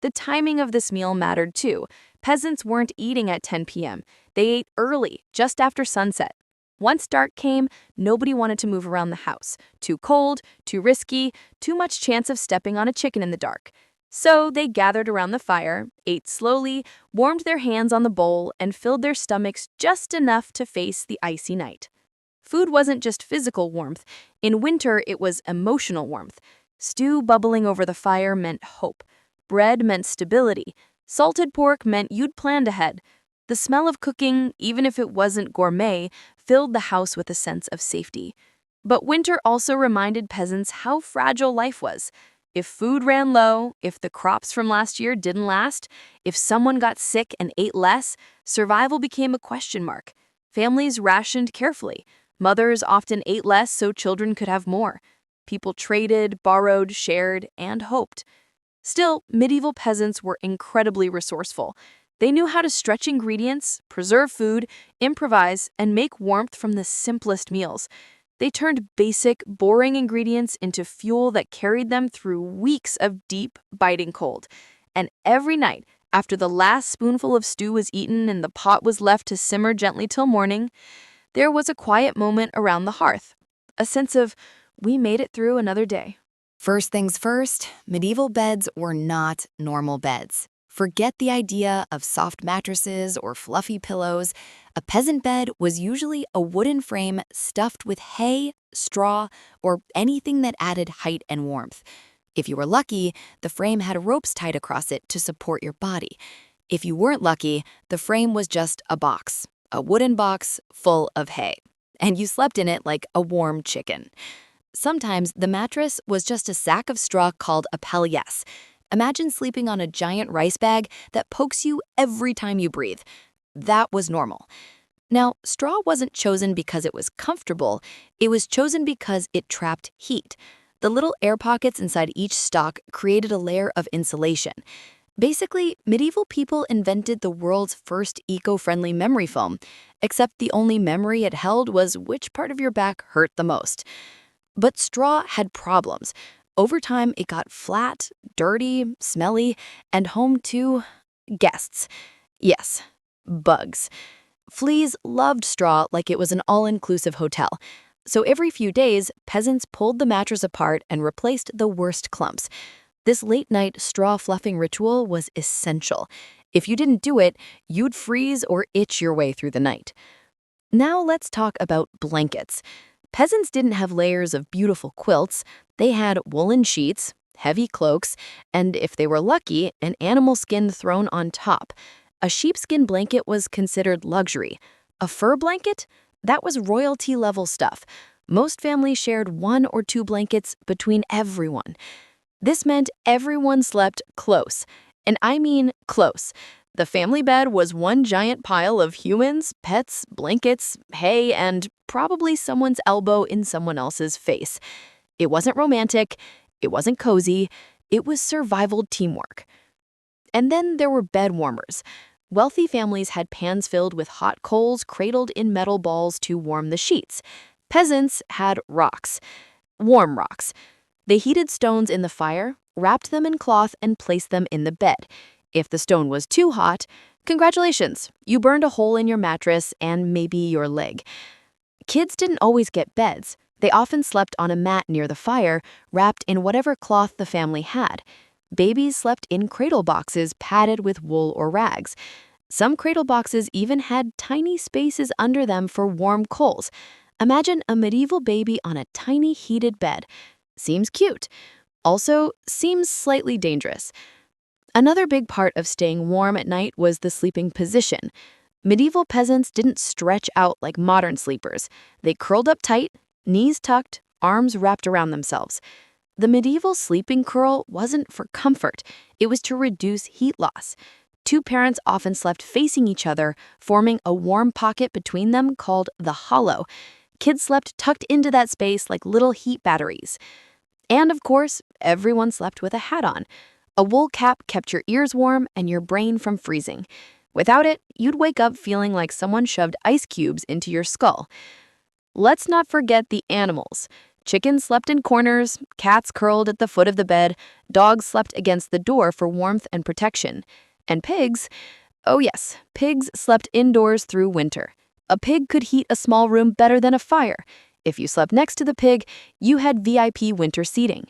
The timing of this meal mattered too. Peasants weren't eating at 10 p.m. They ate early, just after sunset. Once dark came, nobody wanted to move around the house. Too cold, too risky, too much chance of stepping on a chicken in the dark. So they gathered around the fire, ate slowly, warmed their hands on the bowl, and filled their stomachs just enough to face the icy night. Food wasn't just physical warmth. In winter, it was emotional warmth. Stew bubbling over the fire meant hope. Bread meant stability. Salted pork meant you'd planned ahead. The smell of cooking, even if it wasn't gourmet, filled the house with a sense of safety. But winter also reminded peasants how fragile life was. If food ran low, if the crops from last year didn't last, if someone got sick and ate less, survival became a question mark. Families rationed carefully. Mothers often ate less so children could have more. People traded, borrowed, shared, and hoped. Still, medieval peasants were incredibly resourceful. They knew how to stretch ingredients, preserve food, improvise, and make warmth from the simplest meals. They turned basic, boring ingredients into fuel that carried them through weeks of deep, biting cold. And every night, after the last spoonful of stew was eaten and the pot was left to simmer gently till morning, there was a quiet moment around the hearth. A sense of, we made it through another day. First things first, medieval beds were not normal beds. Forget the idea of soft mattresses or fluffy pillows. A peasant bed was usually a wooden frame stuffed with hay, straw, or anything that added height and warmth. If you were lucky, the frame had ropes tied across it to support your body. If you weren't lucky, the frame was just a wooden box full of hay. And you slept in it like a warm chicken. Sometimes the mattress was just a sack of straw called a palliasse. Imagine sleeping on a giant rice bag that pokes you every time you breathe. That was normal. Now, straw wasn't chosen because it was comfortable. It was chosen because it trapped heat. The little air pockets inside each stalk created a layer of insulation. Basically, medieval people invented the world's first eco-friendly memory foam, except the only memory it held was which part of your back hurt the most. But straw had problems. Over time, it got flat, dirty, smelly, and home to guests. Yes, bugs. Fleas loved straw like it was an all-inclusive hotel. So every few days, peasants pulled the mattress apart and replaced the worst clumps. This late-night straw fluffing ritual was essential. If you didn't do it, you'd freeze or itch your way through the night. Now let's talk about blankets. Peasants didn't have layers of beautiful quilts. They had woolen sheets, heavy cloaks, and if they were lucky, an animal skin thrown on top. A sheepskin blanket was considered luxury. A fur blanket? That was royalty-level stuff. Most families shared 1 or 2 blankets between everyone. This meant everyone slept close. And I mean close. The family bed was one giant pile of humans, pets, blankets, hay, and probably someone's elbow in someone else's face. It wasn't romantic, it wasn't cozy, it was survival teamwork. And then there were bed warmers. Wealthy families had pans filled with hot coals cradled in metal balls to warm the sheets. Peasants had rocks, warm rocks. They heated stones in the fire, wrapped them in cloth, and placed them in the bed. If the stone was too hot, congratulations, you burned a hole in your mattress and maybe your leg. Kids didn't always get beds. They often slept on a mat near the fire, wrapped in whatever cloth the family had. Babies slept in cradle boxes padded with wool or rags. Some cradle boxes even had tiny spaces under them for warm coals. Imagine a medieval baby on a tiny heated bed. Seems cute. Also, seems slightly dangerous. Another big part of staying warm at night was the sleeping position. Medieval peasants didn't stretch out like modern sleepers. They curled up tight, knees tucked, arms wrapped around themselves. The medieval sleeping curl wasn't for comfort. It was to reduce heat loss. 2 parents often slept facing each other, forming a warm pocket between them called the hollow. Kids slept tucked into that space like little heat batteries. And of course, everyone slept with a hat on. A wool cap kept your ears warm and your brain from freezing. Without it, you'd wake up feeling like someone shoved ice cubes into your skull. Let's not forget the animals. Chickens slept in corners, cats curled at the foot of the bed, dogs slept against the door for warmth and protection. And pigs, oh yes, pigs slept indoors through winter. A pig could heat a small room better than a fire. If you slept next to the pig, you had VIP winter seating.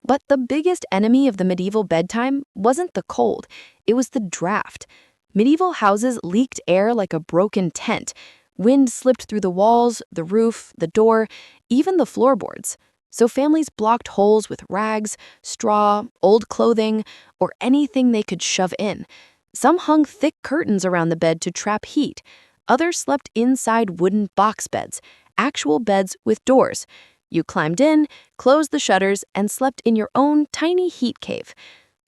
But the biggest enemy of the medieval bedtime wasn't the cold, it was the draft. Medieval houses leaked air like a broken tent. Wind slipped through the walls, the roof, the door, even the floorboards. So families blocked holes with rags, straw, old clothing, or anything they could shove in. Some hung thick curtains around the bed to trap heat. Others slept inside wooden box beds, actual beds with doors. You climbed in, closed the shutters, and slept in your own tiny heat cave.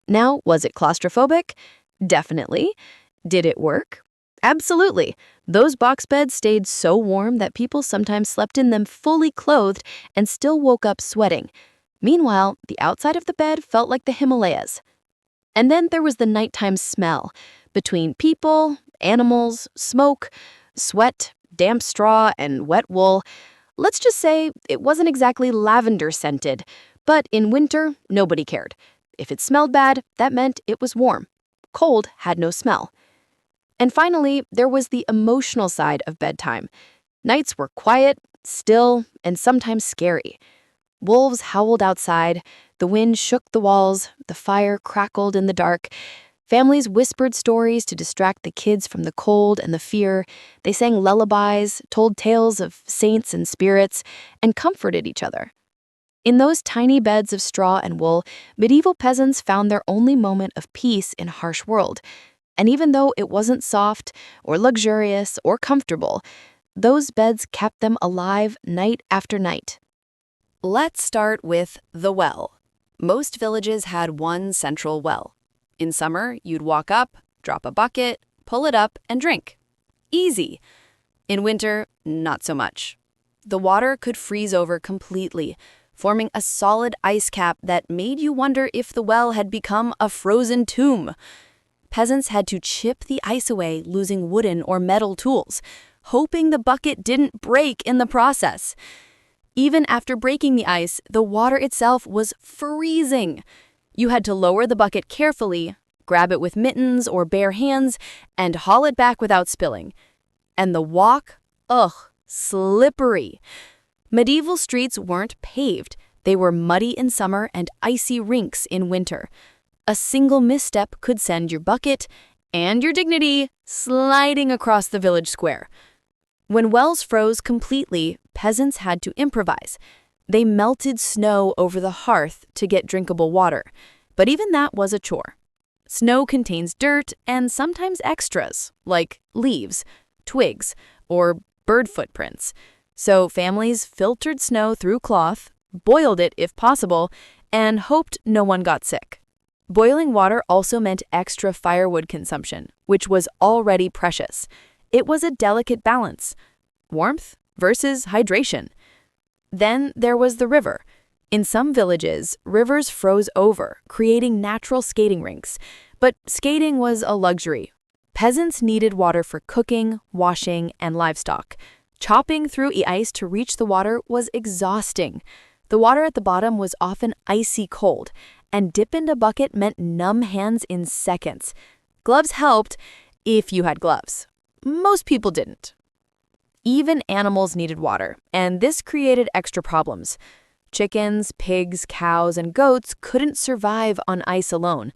Now, was it claustrophobic? Definitely. Did it work? Absolutely. Those box beds stayed so warm that people sometimes slept in them fully clothed and still woke up sweating. Meanwhile, the outside of the bed felt like the Himalayas. And then there was the nighttime smell. Between people, animals, smoke, sweat, damp straw, and wet wool, let's just say it wasn't exactly lavender scented. But in winter, nobody cared. If it smelled bad, that meant it was warm. Cold had no smell. And finally, there was the emotional side of bedtime. Nights were quiet, still, and sometimes scary. Wolves howled outside, the wind shook the walls, the fire crackled in the dark. Families whispered stories to distract the kids from the cold and the fear. They sang lullabies, told tales of saints and spirits, and comforted each other. In those tiny beds of straw and wool, medieval peasants found their only moment of peace in a harsh world. And even though it wasn't soft or luxurious or comfortable, those beds kept them alive night after night. Let's start with the well. Most villages had one central well. In summer, you'd walk up, drop a bucket, pull it up, and drink. Easy. In winter, not so much. The water could freeze over completely, forming a solid ice cap that made you wonder if the well had become a frozen tomb. Peasants had to chip the ice away, losing wooden or metal tools, hoping the bucket didn't break in the process. Even after breaking the ice, the water itself was freezing. You had to lower the bucket carefully, grab it with mittens or bare hands, and haul it back without spilling. And the walk? Ugh, slippery. Medieval streets weren't paved. They were muddy in summer and icy rinks in winter. A single misstep could send your bucket and your dignity sliding across the village square. When wells froze completely, peasants had to improvise. They melted snow over the hearth to get drinkable water, but even that was a chore. Snow contains dirt and sometimes extras, like leaves, twigs, or bird footprints. So families filtered snow through cloth, boiled it if possible, and hoped no one got sick. Boiling water also meant extra firewood consumption, which was already precious. It was a delicate balance. Warmth versus hydration. Then there was the river. In some villages, rivers froze over, creating natural skating rinks. But skating was a luxury. Peasants needed water for cooking, washing, and livestock. Chopping through ice to reach the water was exhausting. The water at the bottom was often icy cold, and dip into a bucket meant numb hands in seconds. Gloves helped if you had gloves. Most people didn't. Even animals needed water, and this created extra problems. Chickens, pigs, cows, and goats couldn't survive on ice alone.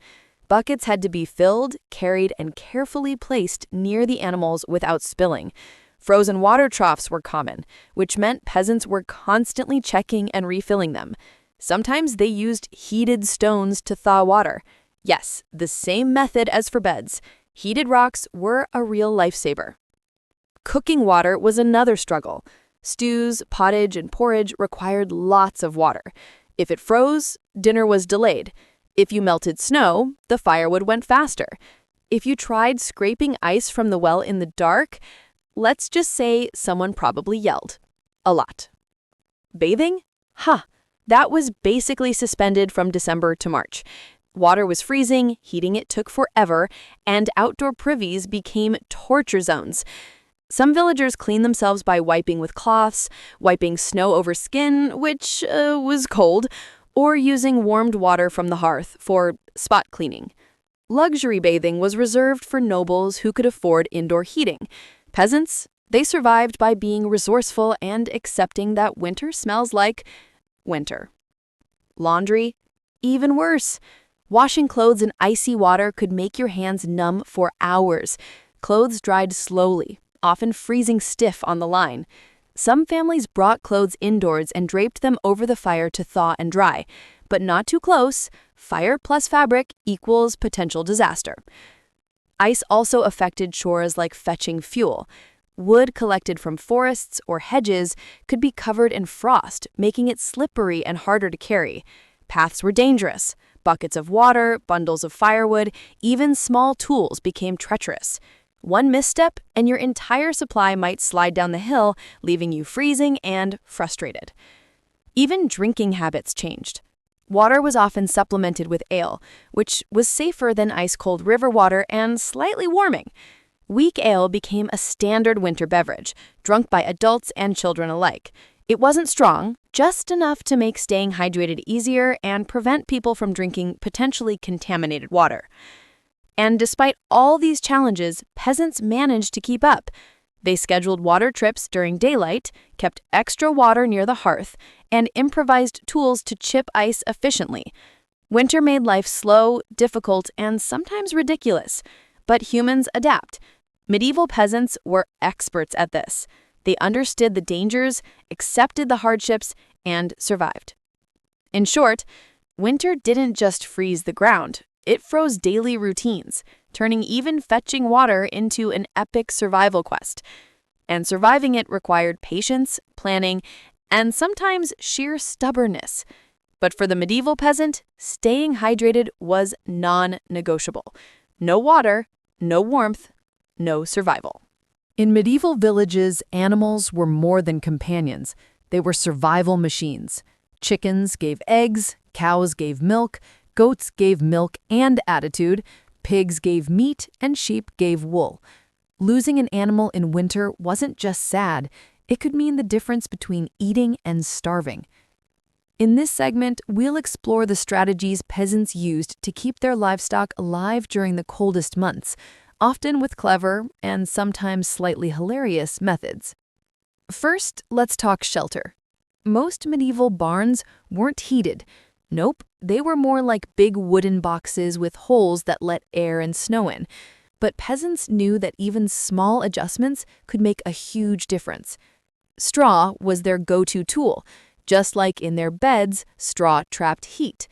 Buckets had to be filled, carried, and carefully placed near the animals without spilling. Frozen water troughs were common, which meant peasants were constantly checking and refilling them. Sometimes they used heated stones to thaw water. Yes, the same method as for beds. Heated rocks were a real lifesaver. Cooking water was another struggle. Stews, pottage, and porridge required lots of water. If it froze, dinner was delayed. If you melted snow, the firewood went faster. If you tried scraping ice from the well in the dark, let's just say someone probably yelled. A lot. Bathing? That was basically suspended from December to March. Water was freezing, heating it took forever, and outdoor privies became torture zones. Some villagers cleaned themselves by wiping with cloths, wiping snow over skin, which was cold, or using warmed water from the hearth for spot cleaning. Luxury bathing was reserved for nobles who could afford indoor heating. Peasants, they survived by being resourceful and accepting that winter smells like winter. Laundry? Even worse. Washing clothes in icy water could make your hands numb for hours. Clothes dried slowly, often freezing stiff on the line. Some families brought clothes indoors and draped them over the fire to thaw and dry. But not too close. Fire plus fabric equals potential disaster. Ice also affected chores like fetching fuel. Wood collected from forests or hedges could be covered in frost, making it slippery and harder to carry. Paths were dangerous. Buckets of water, bundles of firewood, even small tools became treacherous. One misstep, and your entire supply might slide down the hill, leaving you freezing and frustrated. Even drinking habits changed. Water was often supplemented with ale, which was safer than ice-cold river water and slightly warming. Weak ale became a standard winter beverage, drunk by adults and children alike. It wasn't strong, just enough to make staying hydrated easier and prevent people from drinking potentially contaminated water. And despite all these challenges, peasants managed to keep up. They scheduled water trips during daylight, kept extra water near the hearth, and improvised tools to chip ice efficiently. Winter made life slow, difficult, and sometimes ridiculous. But humans adapt. Medieval peasants were experts at this. They understood the dangers, accepted the hardships, and survived. In short, winter didn't just freeze the ground. It froze daily routines, turning even fetching water into an epic survival quest. And surviving it required patience, planning, and sometimes sheer stubbornness. But for the medieval peasant, staying hydrated was non-negotiable. No water, no warmth, no survival. In medieval villages, animals were more than companions. They were survival machines. Chickens gave eggs, cows gave milk, goats gave milk and attitude, pigs gave meat, and sheep gave wool. Losing an animal in winter wasn't just sad, it could mean the difference between eating and starving. In this segment, we'll explore the strategies peasants used to keep their livestock alive during the coldest months, often with clever and sometimes slightly hilarious methods. First, let's talk shelter. Most medieval barns weren't heated. Nope, they were more like big wooden boxes with holes that let air and snow in. But peasants knew that even small adjustments could make a huge difference. Straw was their go-to tool. Just like in their beds, straw trapped heat.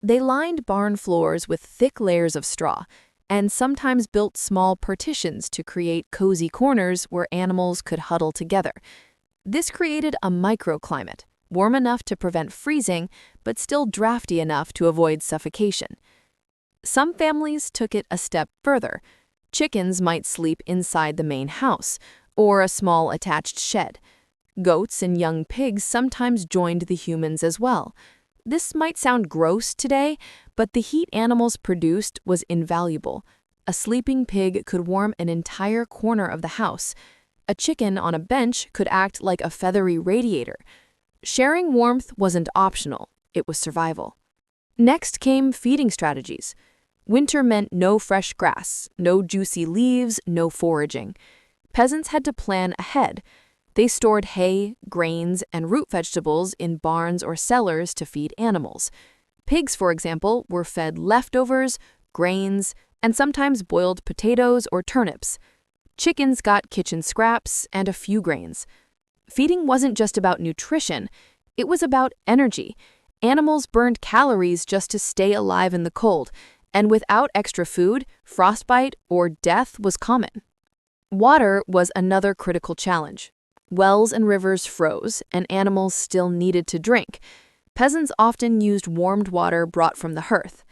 They lined barn floors with thick layers of straw, and sometimes built small partitions to create cozy corners where animals could huddle together. This created a microclimate, warm enough to prevent freezing, but still drafty enough to avoid suffocation. Some families took it a step further. Chickens might sleep inside the main house, or a small attached shed. Goats and young pigs sometimes joined the humans as well. This might sound gross today, but the heat animals produced was invaluable. A sleeping pig could warm an entire corner of the house. A chicken on a bench could act like a feathery radiator. Sharing warmth wasn't optional, it was survival. Next came feeding strategies. Winter meant no fresh grass, no juicy leaves, no foraging. Peasants had to plan ahead. They stored hay, grains, and root vegetables in barns or cellars to feed animals. Pigs, for example, were fed leftovers, grains, and sometimes boiled potatoes or turnips. Chickens got kitchen scraps and a few grains. Feeding wasn't just about nutrition, it was about energy. Animals burned calories just to stay alive in the cold, and without extra food, frostbite or death was common. Water was another critical challenge. Wells and rivers froze, and animals still needed to drink. Peasants often used warmed water brought from the hearth.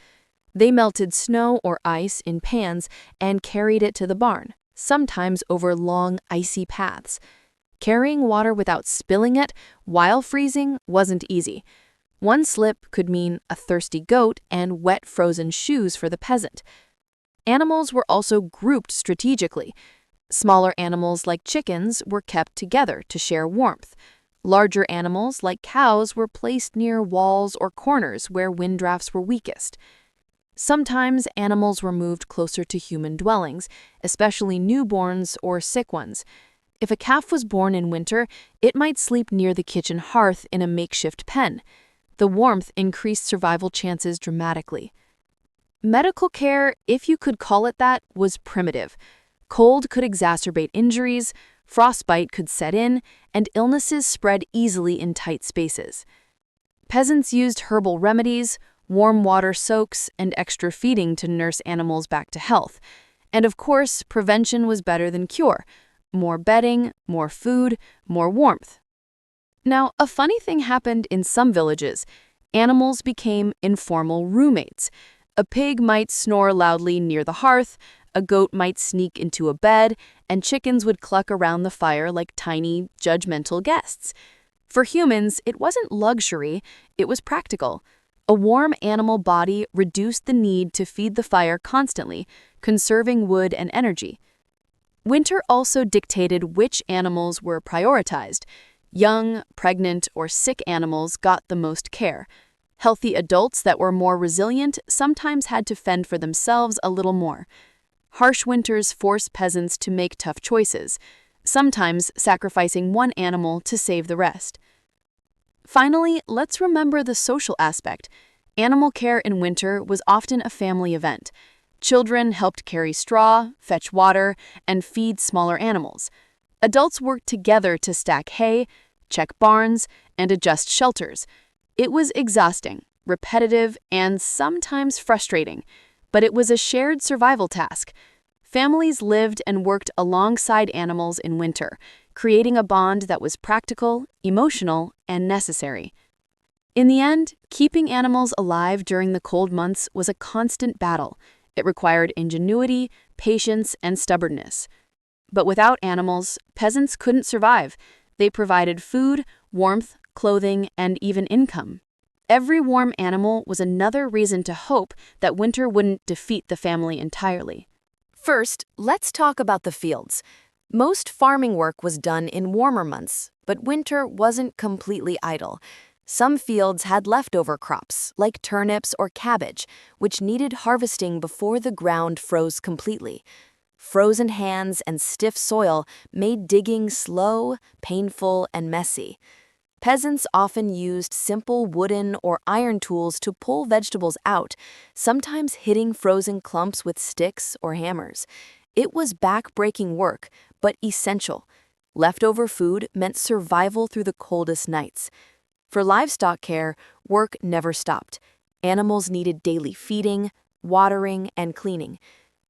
They melted snow or ice in pans and carried it to the barn, sometimes over long, icy paths. Carrying water without spilling it while freezing wasn't easy. One slip could mean a thirsty goat and wet frozen shoes for the peasant. Animals were also grouped strategically. Smaller animals like chickens were kept together to share warmth. Larger animals like cows were placed near walls or corners where wind drafts were weakest. Sometimes animals were moved closer to human dwellings, especially newborns or sick ones. If a calf was born in winter, it might sleep near the kitchen hearth in a makeshift pen. The warmth increased survival chances dramatically. Medical care, if you could call it that, was primitive. Cold could exacerbate injuries, frostbite could set in, and illnesses spread easily in tight spaces. Peasants used herbal remedies, warm water soaks, and extra feeding to nurse animals back to health. And of course, prevention was better than cure. More bedding, more food, more warmth. Now, a funny thing happened in some villages. Animals became informal roommates. A pig might snore loudly near the hearth, a goat might sneak into a bed, and chickens would cluck around the fire like tiny, judgmental guests. For humans, it wasn't luxury, it was practical. A warm animal body reduced the need to feed the fire constantly, conserving wood and energy. Winter also dictated which animals were prioritized. Young, pregnant, or sick animals got the most care. Healthy adults that were more resilient sometimes had to fend for themselves a little more. Harsh winters forced peasants to make tough choices, sometimes sacrificing one animal to save the rest. Finally, let's remember the social aspect. Animal care in winter was often a family event. Children helped carry straw, fetch water, and feed smaller animals. Adults worked together to stack hay, check barns, and adjust shelters. It was exhausting, repetitive, and sometimes frustrating, but it was a shared survival task. Families lived and worked alongside animals in winter, creating a bond that was practical, emotional, and necessary. In the end, keeping animals alive during the cold months was a constant battle. It required ingenuity, patience, and stubbornness. But without animals, peasants couldn't survive. They provided food, warmth, clothing, and even income. Every warm animal was another reason to hope that winter wouldn't defeat the family entirely. First, let's talk about the fields. Most farming work was done in warmer months, but winter wasn't completely idle. Some fields had leftover crops, like turnips or cabbage, which needed harvesting before the ground froze completely. Frozen hands and stiff soil made digging slow, painful, and messy. Peasants often used simple wooden or iron tools to pull vegetables out, sometimes hitting frozen clumps with sticks or hammers. It was back-breaking work, but essential. Leftover food meant survival through the coldest nights. For livestock care, work never stopped. Animals needed daily feeding, watering, and cleaning.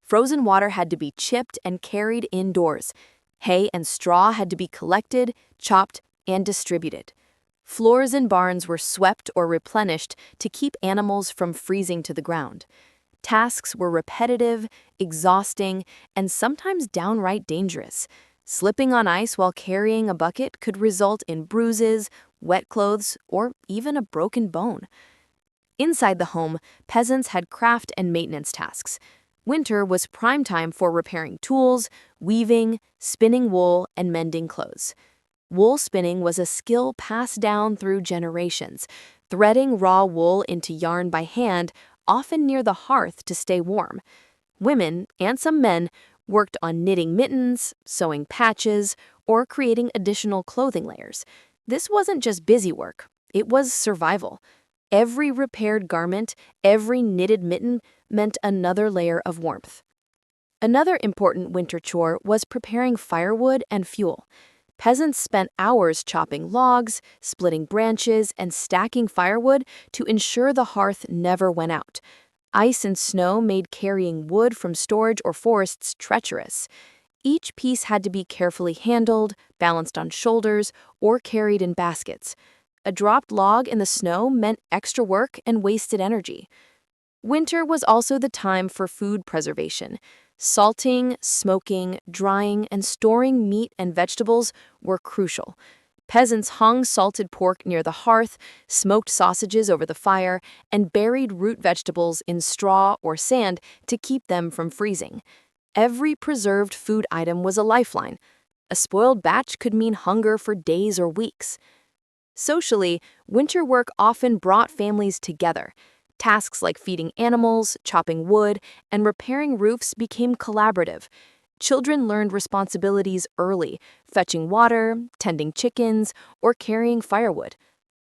Frozen water had to be chipped and carried indoors. Hay and straw had to be collected, chopped, and distributed. Floors in barns were swept or replenished to keep animals from freezing to the ground. Tasks were repetitive, exhausting, and sometimes downright dangerous. Slipping on ice while carrying a bucket could result in bruises, wet clothes, or even a broken bone. Inside the home, peasants had craft and maintenance tasks. Winter was prime time for repairing tools, weaving, spinning wool, and mending clothes. Wool spinning was a skill passed down through generations, threading raw wool into yarn by hand, often near the hearth to stay warm. Women, and some men, worked on knitting mittens, sewing patches, or creating additional clothing layers. This wasn't just busy work, it was survival. Every repaired garment, every knitted mitten meant another layer of warmth. Another important winter chore was preparing firewood and fuel. Peasants spent hours chopping logs, splitting branches, and stacking firewood to ensure the hearth never went out. Ice and snow made carrying wood from storage or forests treacherous. Each piece had to be carefully handled, balanced on shoulders, or carried in baskets. A dropped log in the snow meant extra work and wasted energy. Winter was also the time for food preservation. Salting, smoking, drying, and storing meat and vegetables were crucial. Peasants hung salted pork near the hearth, smoked sausages over the fire, and buried root vegetables in straw or sand to keep them from freezing. Every preserved food item was a lifeline. A spoiled batch could mean hunger for days or weeks. Socially, winter work often brought families together. Tasks like feeding animals, chopping wood, and repairing roofs became collaborative. Children learned responsibilities early, fetching water, tending chickens, or carrying firewood.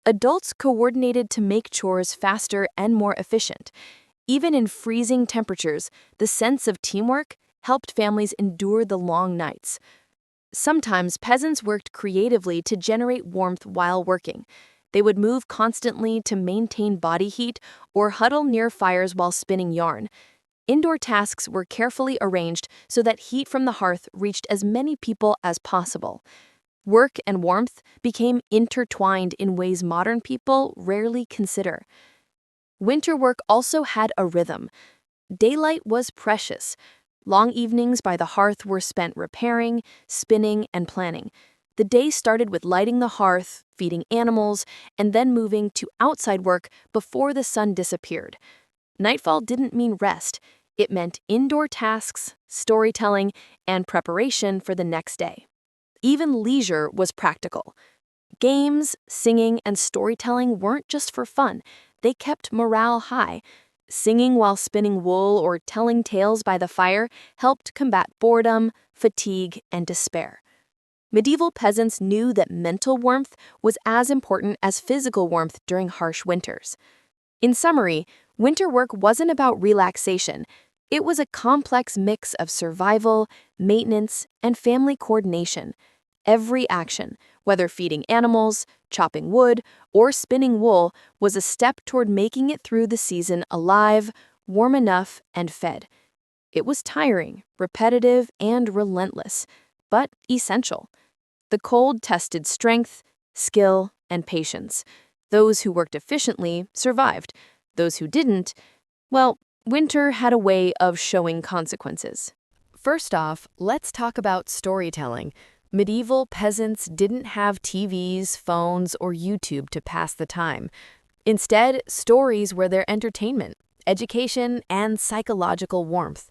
Adults coordinated to make chores faster and more efficient. Even in freezing temperatures, the sense of teamwork helped families endure the long nights. Sometimes peasants worked creatively to generate warmth while working. They would move constantly to maintain body heat or huddle near fires while spinning yarn. Indoor tasks were carefully arranged so that heat from the hearth reached as many people as possible. Work and warmth became intertwined in ways modern people rarely consider. Winter work also had a rhythm. Daylight was precious. Long evenings by the hearth were spent repairing, spinning, and planning. The day started with lighting the hearth, feeding animals, and then moving to outside work before the sun disappeared. Nightfall didn't mean rest. It meant indoor tasks, storytelling, and preparation for the next day. Even leisure was practical. Games, singing, and storytelling weren't just for fun. They kept morale high. Singing while spinning wool or telling tales by the fire helped combat boredom, fatigue, and despair. Medieval peasants knew that mental warmth was as important as physical warmth during harsh winters. In summary, winter work wasn't about relaxation. It was a complex mix of survival, maintenance, and family coordination. Every action, whether feeding animals, chopping wood, or spinning wool, was a step toward making it through the season alive, warm enough, and fed. It was tiring, repetitive, and relentless, but essential. The cold tested strength, skill, and patience. Those who worked efficiently survived. Those who didn't, well, winter had a way of showing consequences. First off, let's talk about storytelling. Medieval peasants didn't have TVs, phones, or YouTube to pass the time. Instead, stories were their entertainment, education, and psychological warmth.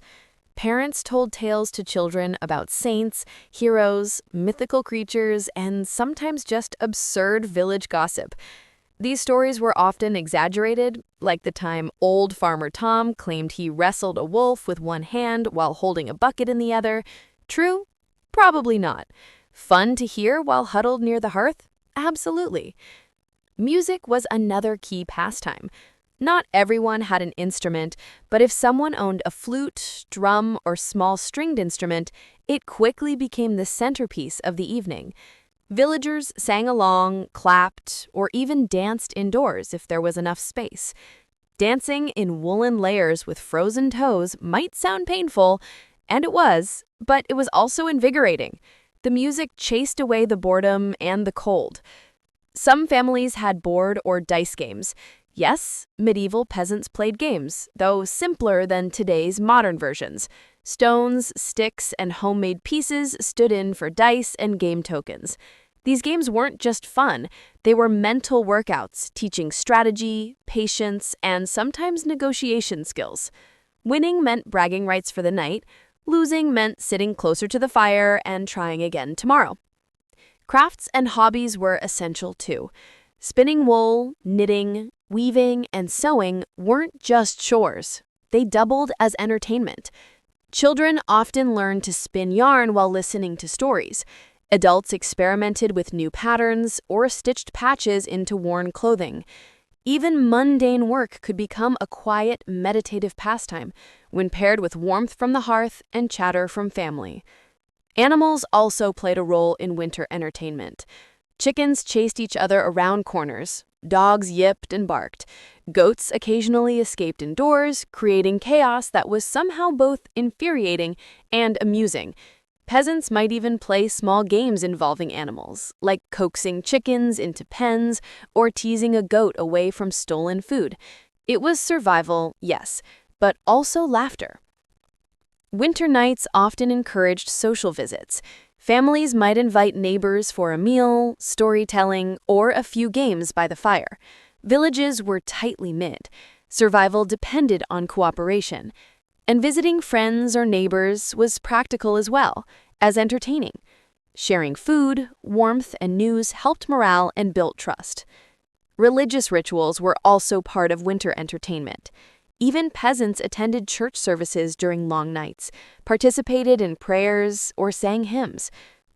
Parents told tales to children about saints, heroes, mythical creatures, and sometimes just absurd village gossip. These stories were often exaggerated, like the time old Farmer Tom claimed he wrestled a wolf with one hand while holding a bucket in the other. True? Probably not. Fun to hear while huddled near the hearth? Absolutely. Music was another key pastime. Not everyone had an instrument, but if someone owned a flute, drum, or small stringed instrument, it quickly became the centerpiece of the evening. Villagers sang along, clapped, or even danced indoors if there was enough space. Dancing in woolen layers with frozen toes might sound painful, and it was, but it was also invigorating. The music chased away the boredom and the cold. Some families had board or dice games. Yes, medieval peasants played games, though simpler than today's modern versions. Stones, sticks, and homemade pieces stood in for dice and game tokens. These games weren't just fun, they were mental workouts, teaching strategy, patience, and sometimes negotiation skills. Winning meant bragging rights for the night, losing meant sitting closer to the fire and trying again tomorrow. Crafts and hobbies were essential too. Spinning wool, knitting, weaving, and sewing weren't just chores. They doubled as entertainment. Children often learned to spin yarn while listening to stories. Adults experimented with new patterns or stitched patches into worn clothing. Even mundane work could become a quiet, meditative pastime when paired with warmth from the hearth and chatter from family. Animals also played a role in winter entertainment. Chickens chased each other around corners. Dogs yipped and barked. Goats occasionally escaped indoors, creating chaos that was somehow both infuriating and amusing. Peasants might even play small games involving animals, like coaxing chickens into pens or teasing a goat away from stolen food. It was survival, yes, but also laughter. Winter nights often encouraged social visits. Families might invite neighbors for a meal, storytelling, or a few games by the fire. Villages were tightly knit. Survival depended on cooperation. And visiting friends or neighbors was practical as well as entertaining. Sharing food, warmth, and news helped morale and built trust. Religious rituals were also part of winter entertainment. Even peasants attended church services during long nights, participated in prayers, or sang hymns.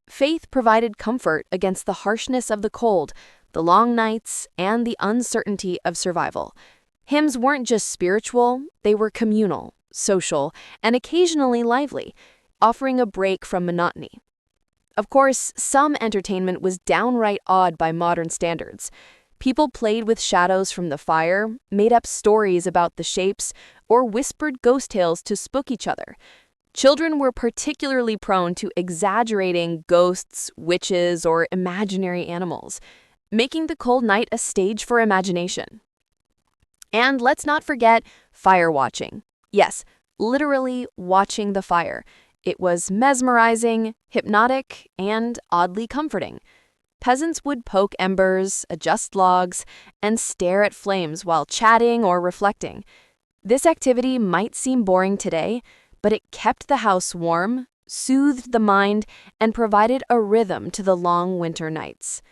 Faith provided comfort against the harshness of the cold, the long nights, and the uncertainty of survival. Hymns weren't just spiritual, they were communal, social, and occasionally lively, offering a break from monotony. Of course, some entertainment was downright odd by modern standards. People played with shadows from the fire, made up stories about the shapes, or whispered ghost tales to spook each other. Children were particularly prone to exaggerating ghosts, witches, or imaginary animals, making the cold night a stage for imagination. And let's not forget fire watching. Yes, literally watching the fire. It was mesmerizing, hypnotic, and oddly comforting. Peasants would poke embers, adjust logs, and stare at flames while chatting or reflecting. This activity might seem boring today, but it kept the house warm, soothed the mind, and provided a rhythm to the long winter nights.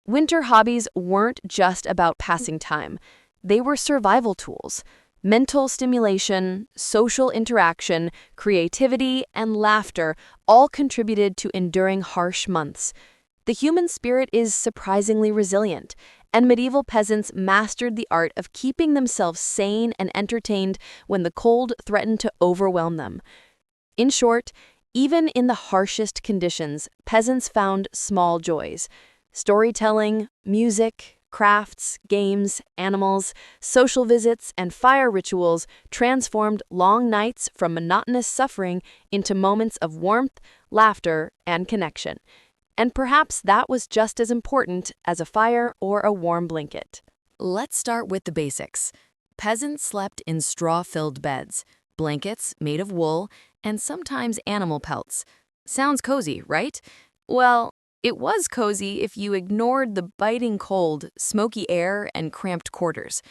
Winter hobbies weren't just about passing time. They were survival tools. Mental stimulation, social interaction, creativity, and laughter all contributed to enduring harsh months. The human spirit is surprisingly resilient, and medieval peasants mastered the art of keeping themselves sane and entertained when the cold threatened to overwhelm them. In short, even in the harshest conditions, peasants found small joys. Storytelling, music, crafts, games, animals, social visits, and fire rituals transformed long nights from monotonous suffering into moments of warmth, laughter, and connection. And perhaps that was just as important as a fire or a warm blanket. Let's start with the basics. Peasants slept in straw-filled beds, blankets made of wool, and sometimes animal pelts. Sounds cozy, right? Well, it was cozy if you ignored the biting cold, smoky air, and cramped quarters.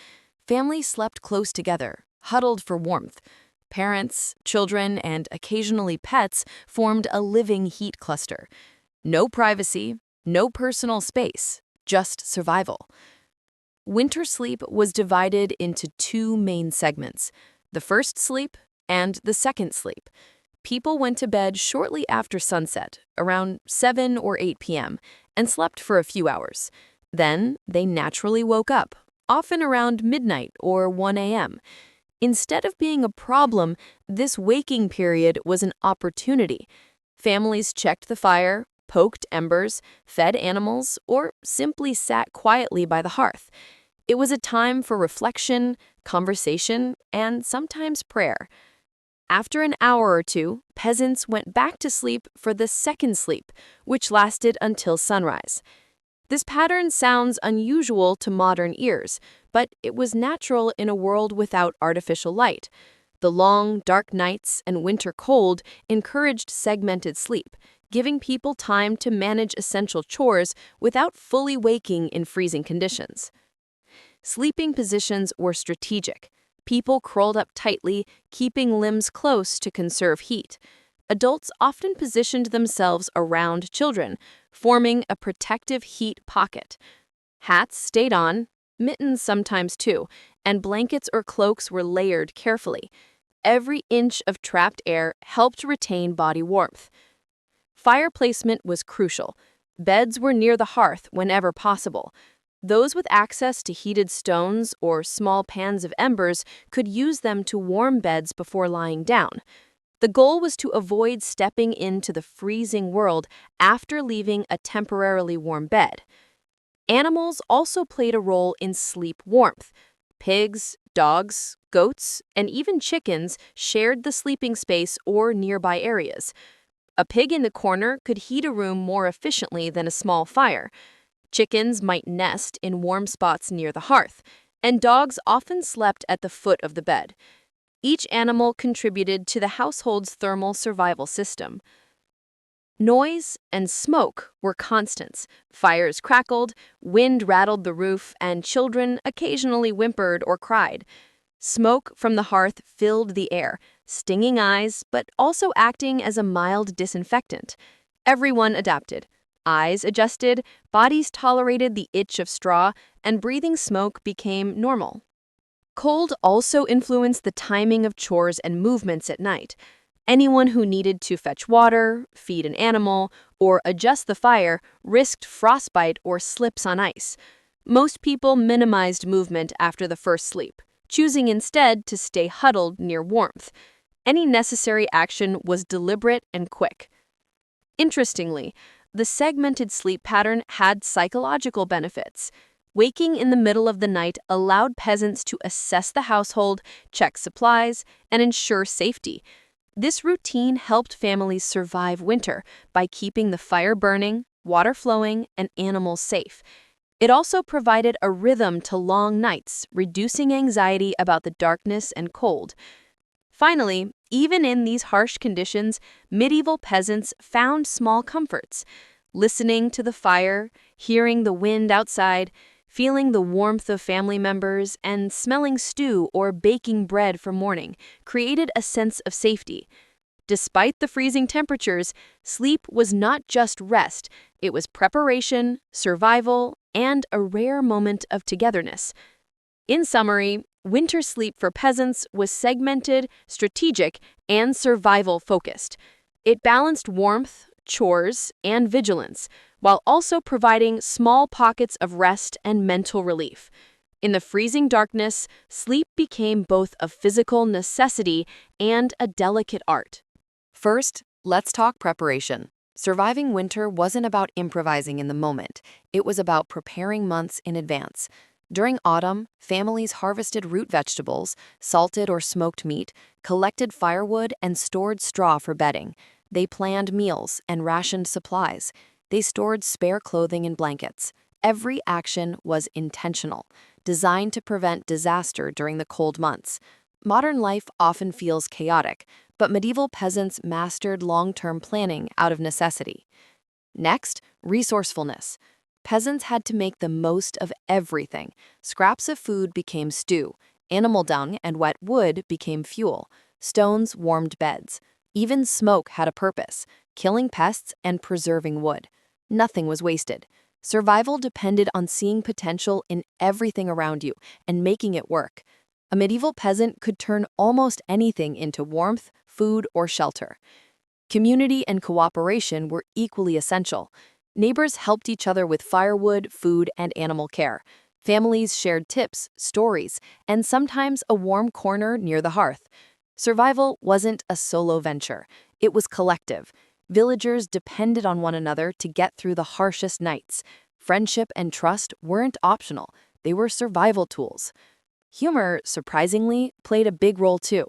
Families slept close together, huddled for warmth. Parents, children, and occasionally pets formed a living heat cluster. No privacy, no personal space, just survival. Winter sleep was divided into two main segments, the first sleep and the second sleep. People went to bed shortly after sunset, around 7 or 8 p.m., and slept for a few hours. Then they naturally woke up, often around midnight or 1 a.m. Instead of being a problem, this waking period was an opportunity. Families checked the fire, poked embers, fed animals, or simply sat quietly by the hearth. It was a time for reflection, conversation, and sometimes prayer. After an hour or two, peasants went back to sleep for the second sleep, which lasted until sunrise. This pattern sounds unusual to modern ears, but it was natural in a world without artificial light. The long, dark nights and winter cold encouraged segmented sleep, giving people time to manage essential chores without fully waking in freezing conditions. Sleeping positions were strategic. People curled up tightly, keeping limbs close to conserve heat. Adults often positioned themselves around children, forming a protective heat pocket. Hats stayed on, mittens sometimes too, and blankets or cloaks were layered carefully. Every inch of trapped air helped retain body warmth. Fire placement was crucial. Beds were near the hearth whenever possible. Those with access to heated stones or small pans of embers could use them to warm beds before lying down. The goal was to avoid stepping into the freezing world after leaving a temporarily warm bed. Animals also played a role in sleep warmth. Pigs, dogs, goats, and even chickens shared the sleeping space or nearby areas. A pig in the corner could heat a room more efficiently than a small fire. Chickens might nest in warm spots near the hearth, and dogs often slept at the foot of the bed. Each animal contributed to the household's thermal survival system. Noise and smoke were constants. Fires crackled, wind rattled the roof, and children occasionally whimpered or cried. Smoke from the hearth filled the air, stinging eyes, but also acting as a mild disinfectant. Everyone adapted. Eyes adjusted, bodies tolerated the itch of straw, and breathing smoke became normal. Cold also influenced the timing of chores and movements at night. Anyone who needed to fetch water, feed an animal, or adjust the fire risked frostbite or slips on ice. Most people minimized movement after the first sleep, choosing instead to stay huddled near warmth. Any necessary action was deliberate and quick. Interestingly, the segmented sleep pattern had psychological benefits. Waking in the middle of the night allowed peasants to assess the household, check supplies, and ensure safety. This routine helped families survive winter by keeping the fire burning, water flowing, and animals safe. It also provided a rhythm to long nights, reducing anxiety about the darkness and cold. Finally, even in these harsh conditions, medieval peasants found small comforts. Listening to the fire, hearing the wind outside, feeling the warmth of family members, and smelling stew or baking bread for morning created a sense of safety. Despite the freezing temperatures, sleep was not just rest, it was preparation, survival, and a rare moment of togetherness. In summary, winter sleep for peasants was segmented, strategic, and survival-focused. It balanced warmth, chores, and vigilance, while also providing small pockets of rest and mental relief. In the freezing darkness, sleep became both a physical necessity and a delicate art. First, let's talk preparation. Surviving winter wasn't about improvising in the moment. It was about preparing months in advance. During autumn, families harvested root vegetables, salted or smoked meat, collected firewood, and stored straw for bedding. They planned meals and rationed supplies. They stored spare clothing and blankets. Every action was intentional, designed to prevent disaster during the cold months. Modern life often feels chaotic, but medieval peasants mastered long-term planning out of necessity. Next, resourcefulness. Peasants had to make the most of everything. Scraps of food became stew. Animal dung and wet wood became fuel. Stones warmed beds. Even smoke had a purpose, killing pests and preserving wood. Nothing was wasted. Survival depended on seeing potential in everything around you and making it work. A medieval peasant could turn almost anything into warmth, food, or shelter. Community and cooperation were equally essential. Neighbors helped each other with firewood, food, and animal care. Families shared tips, stories, and sometimes a warm corner near the hearth. Survival wasn't a solo venture. It was collective. Villagers depended on one another to get through the harshest nights. Friendship and trust weren't optional. They were survival tools. Humor, surprisingly, played a big role too.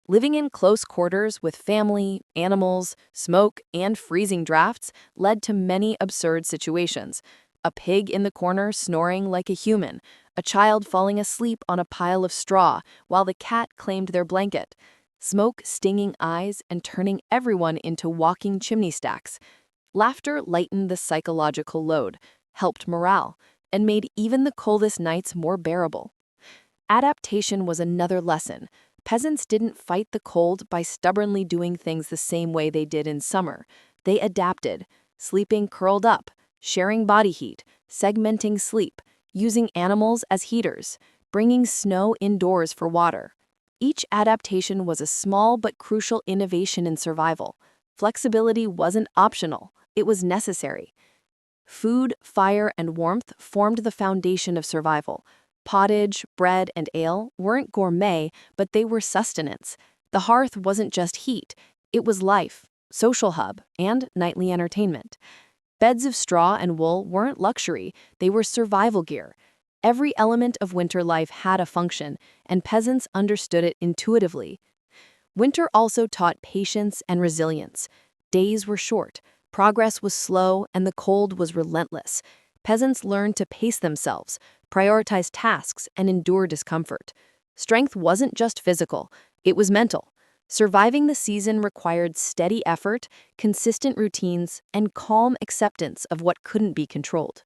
Living in close quarters with family, animals, smoke, and freezing drafts led to many absurd situations. A pig in the corner snoring like a human, a child falling asleep on a pile of straw while the cat claimed their blanket, smoke stinging eyes and turning everyone into walking chimney stacks. Laughter lightened the psychological load, helped morale, and made even the coldest nights more bearable. Adaptation was another lesson. Peasants didn't fight the cold by stubbornly doing things the same way they did in summer. They adapted, sleeping curled up, sharing body heat, segmenting sleep, using animals as heaters, bringing snow indoors for water. Each adaptation was a small but crucial innovation in survival. Flexibility wasn't optional, it was necessary. Food, fire, and warmth formed the foundation of survival. Pottage, bread, and ale weren't gourmet, but they were sustenance. The hearth wasn't just heat, it was life, social hub, and nightly entertainment. Beds of straw and wool weren't luxury, they were survival gear. Every element of winter life had a function, and peasants understood it intuitively. Winter also taught patience and resilience. Days were short, progress was slow, and the cold was relentless. Peasants learned to pace themselves, prioritize tasks, and endure discomfort. Strength wasn't just physical, it was mental. Surviving the season required steady effort, consistent routines, and calm acceptance of what couldn't be controlled.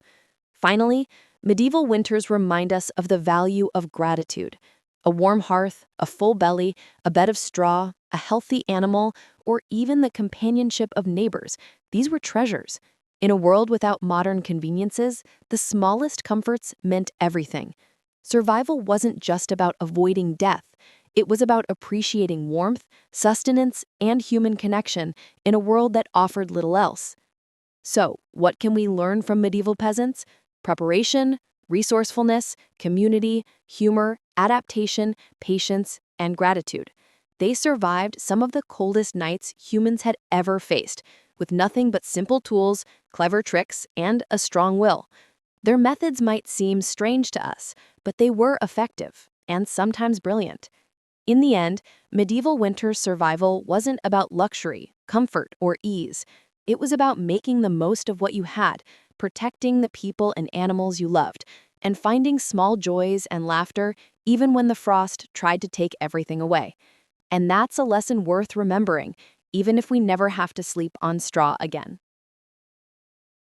Finally, medieval winters remind us of the value of gratitude. A warm hearth, a full belly, a bed of straw, a healthy animal, or even the companionship of neighbors, these were treasures. In a world without modern conveniences, the smallest comforts meant everything. Survival wasn't just about avoiding death. It was about appreciating warmth, sustenance, and human connection in a world that offered little else. So, what can we learn from medieval peasants? Preparation, resourcefulness, community, humor, adaptation, patience, and gratitude. They survived some of the coldest nights humans had ever faced, with nothing but simple tools, clever tricks, and a strong will. Their methods might seem strange to us, but they were effective and sometimes brilliant. In the end, medieval winter survival wasn't about luxury, comfort, or ease. It was about making the most of what you had, protecting the people and animals you loved, and finding small joys and laughter even when the frost tried to take everything away. And that's a lesson worth remembering, even if we never have to sleep on straw again.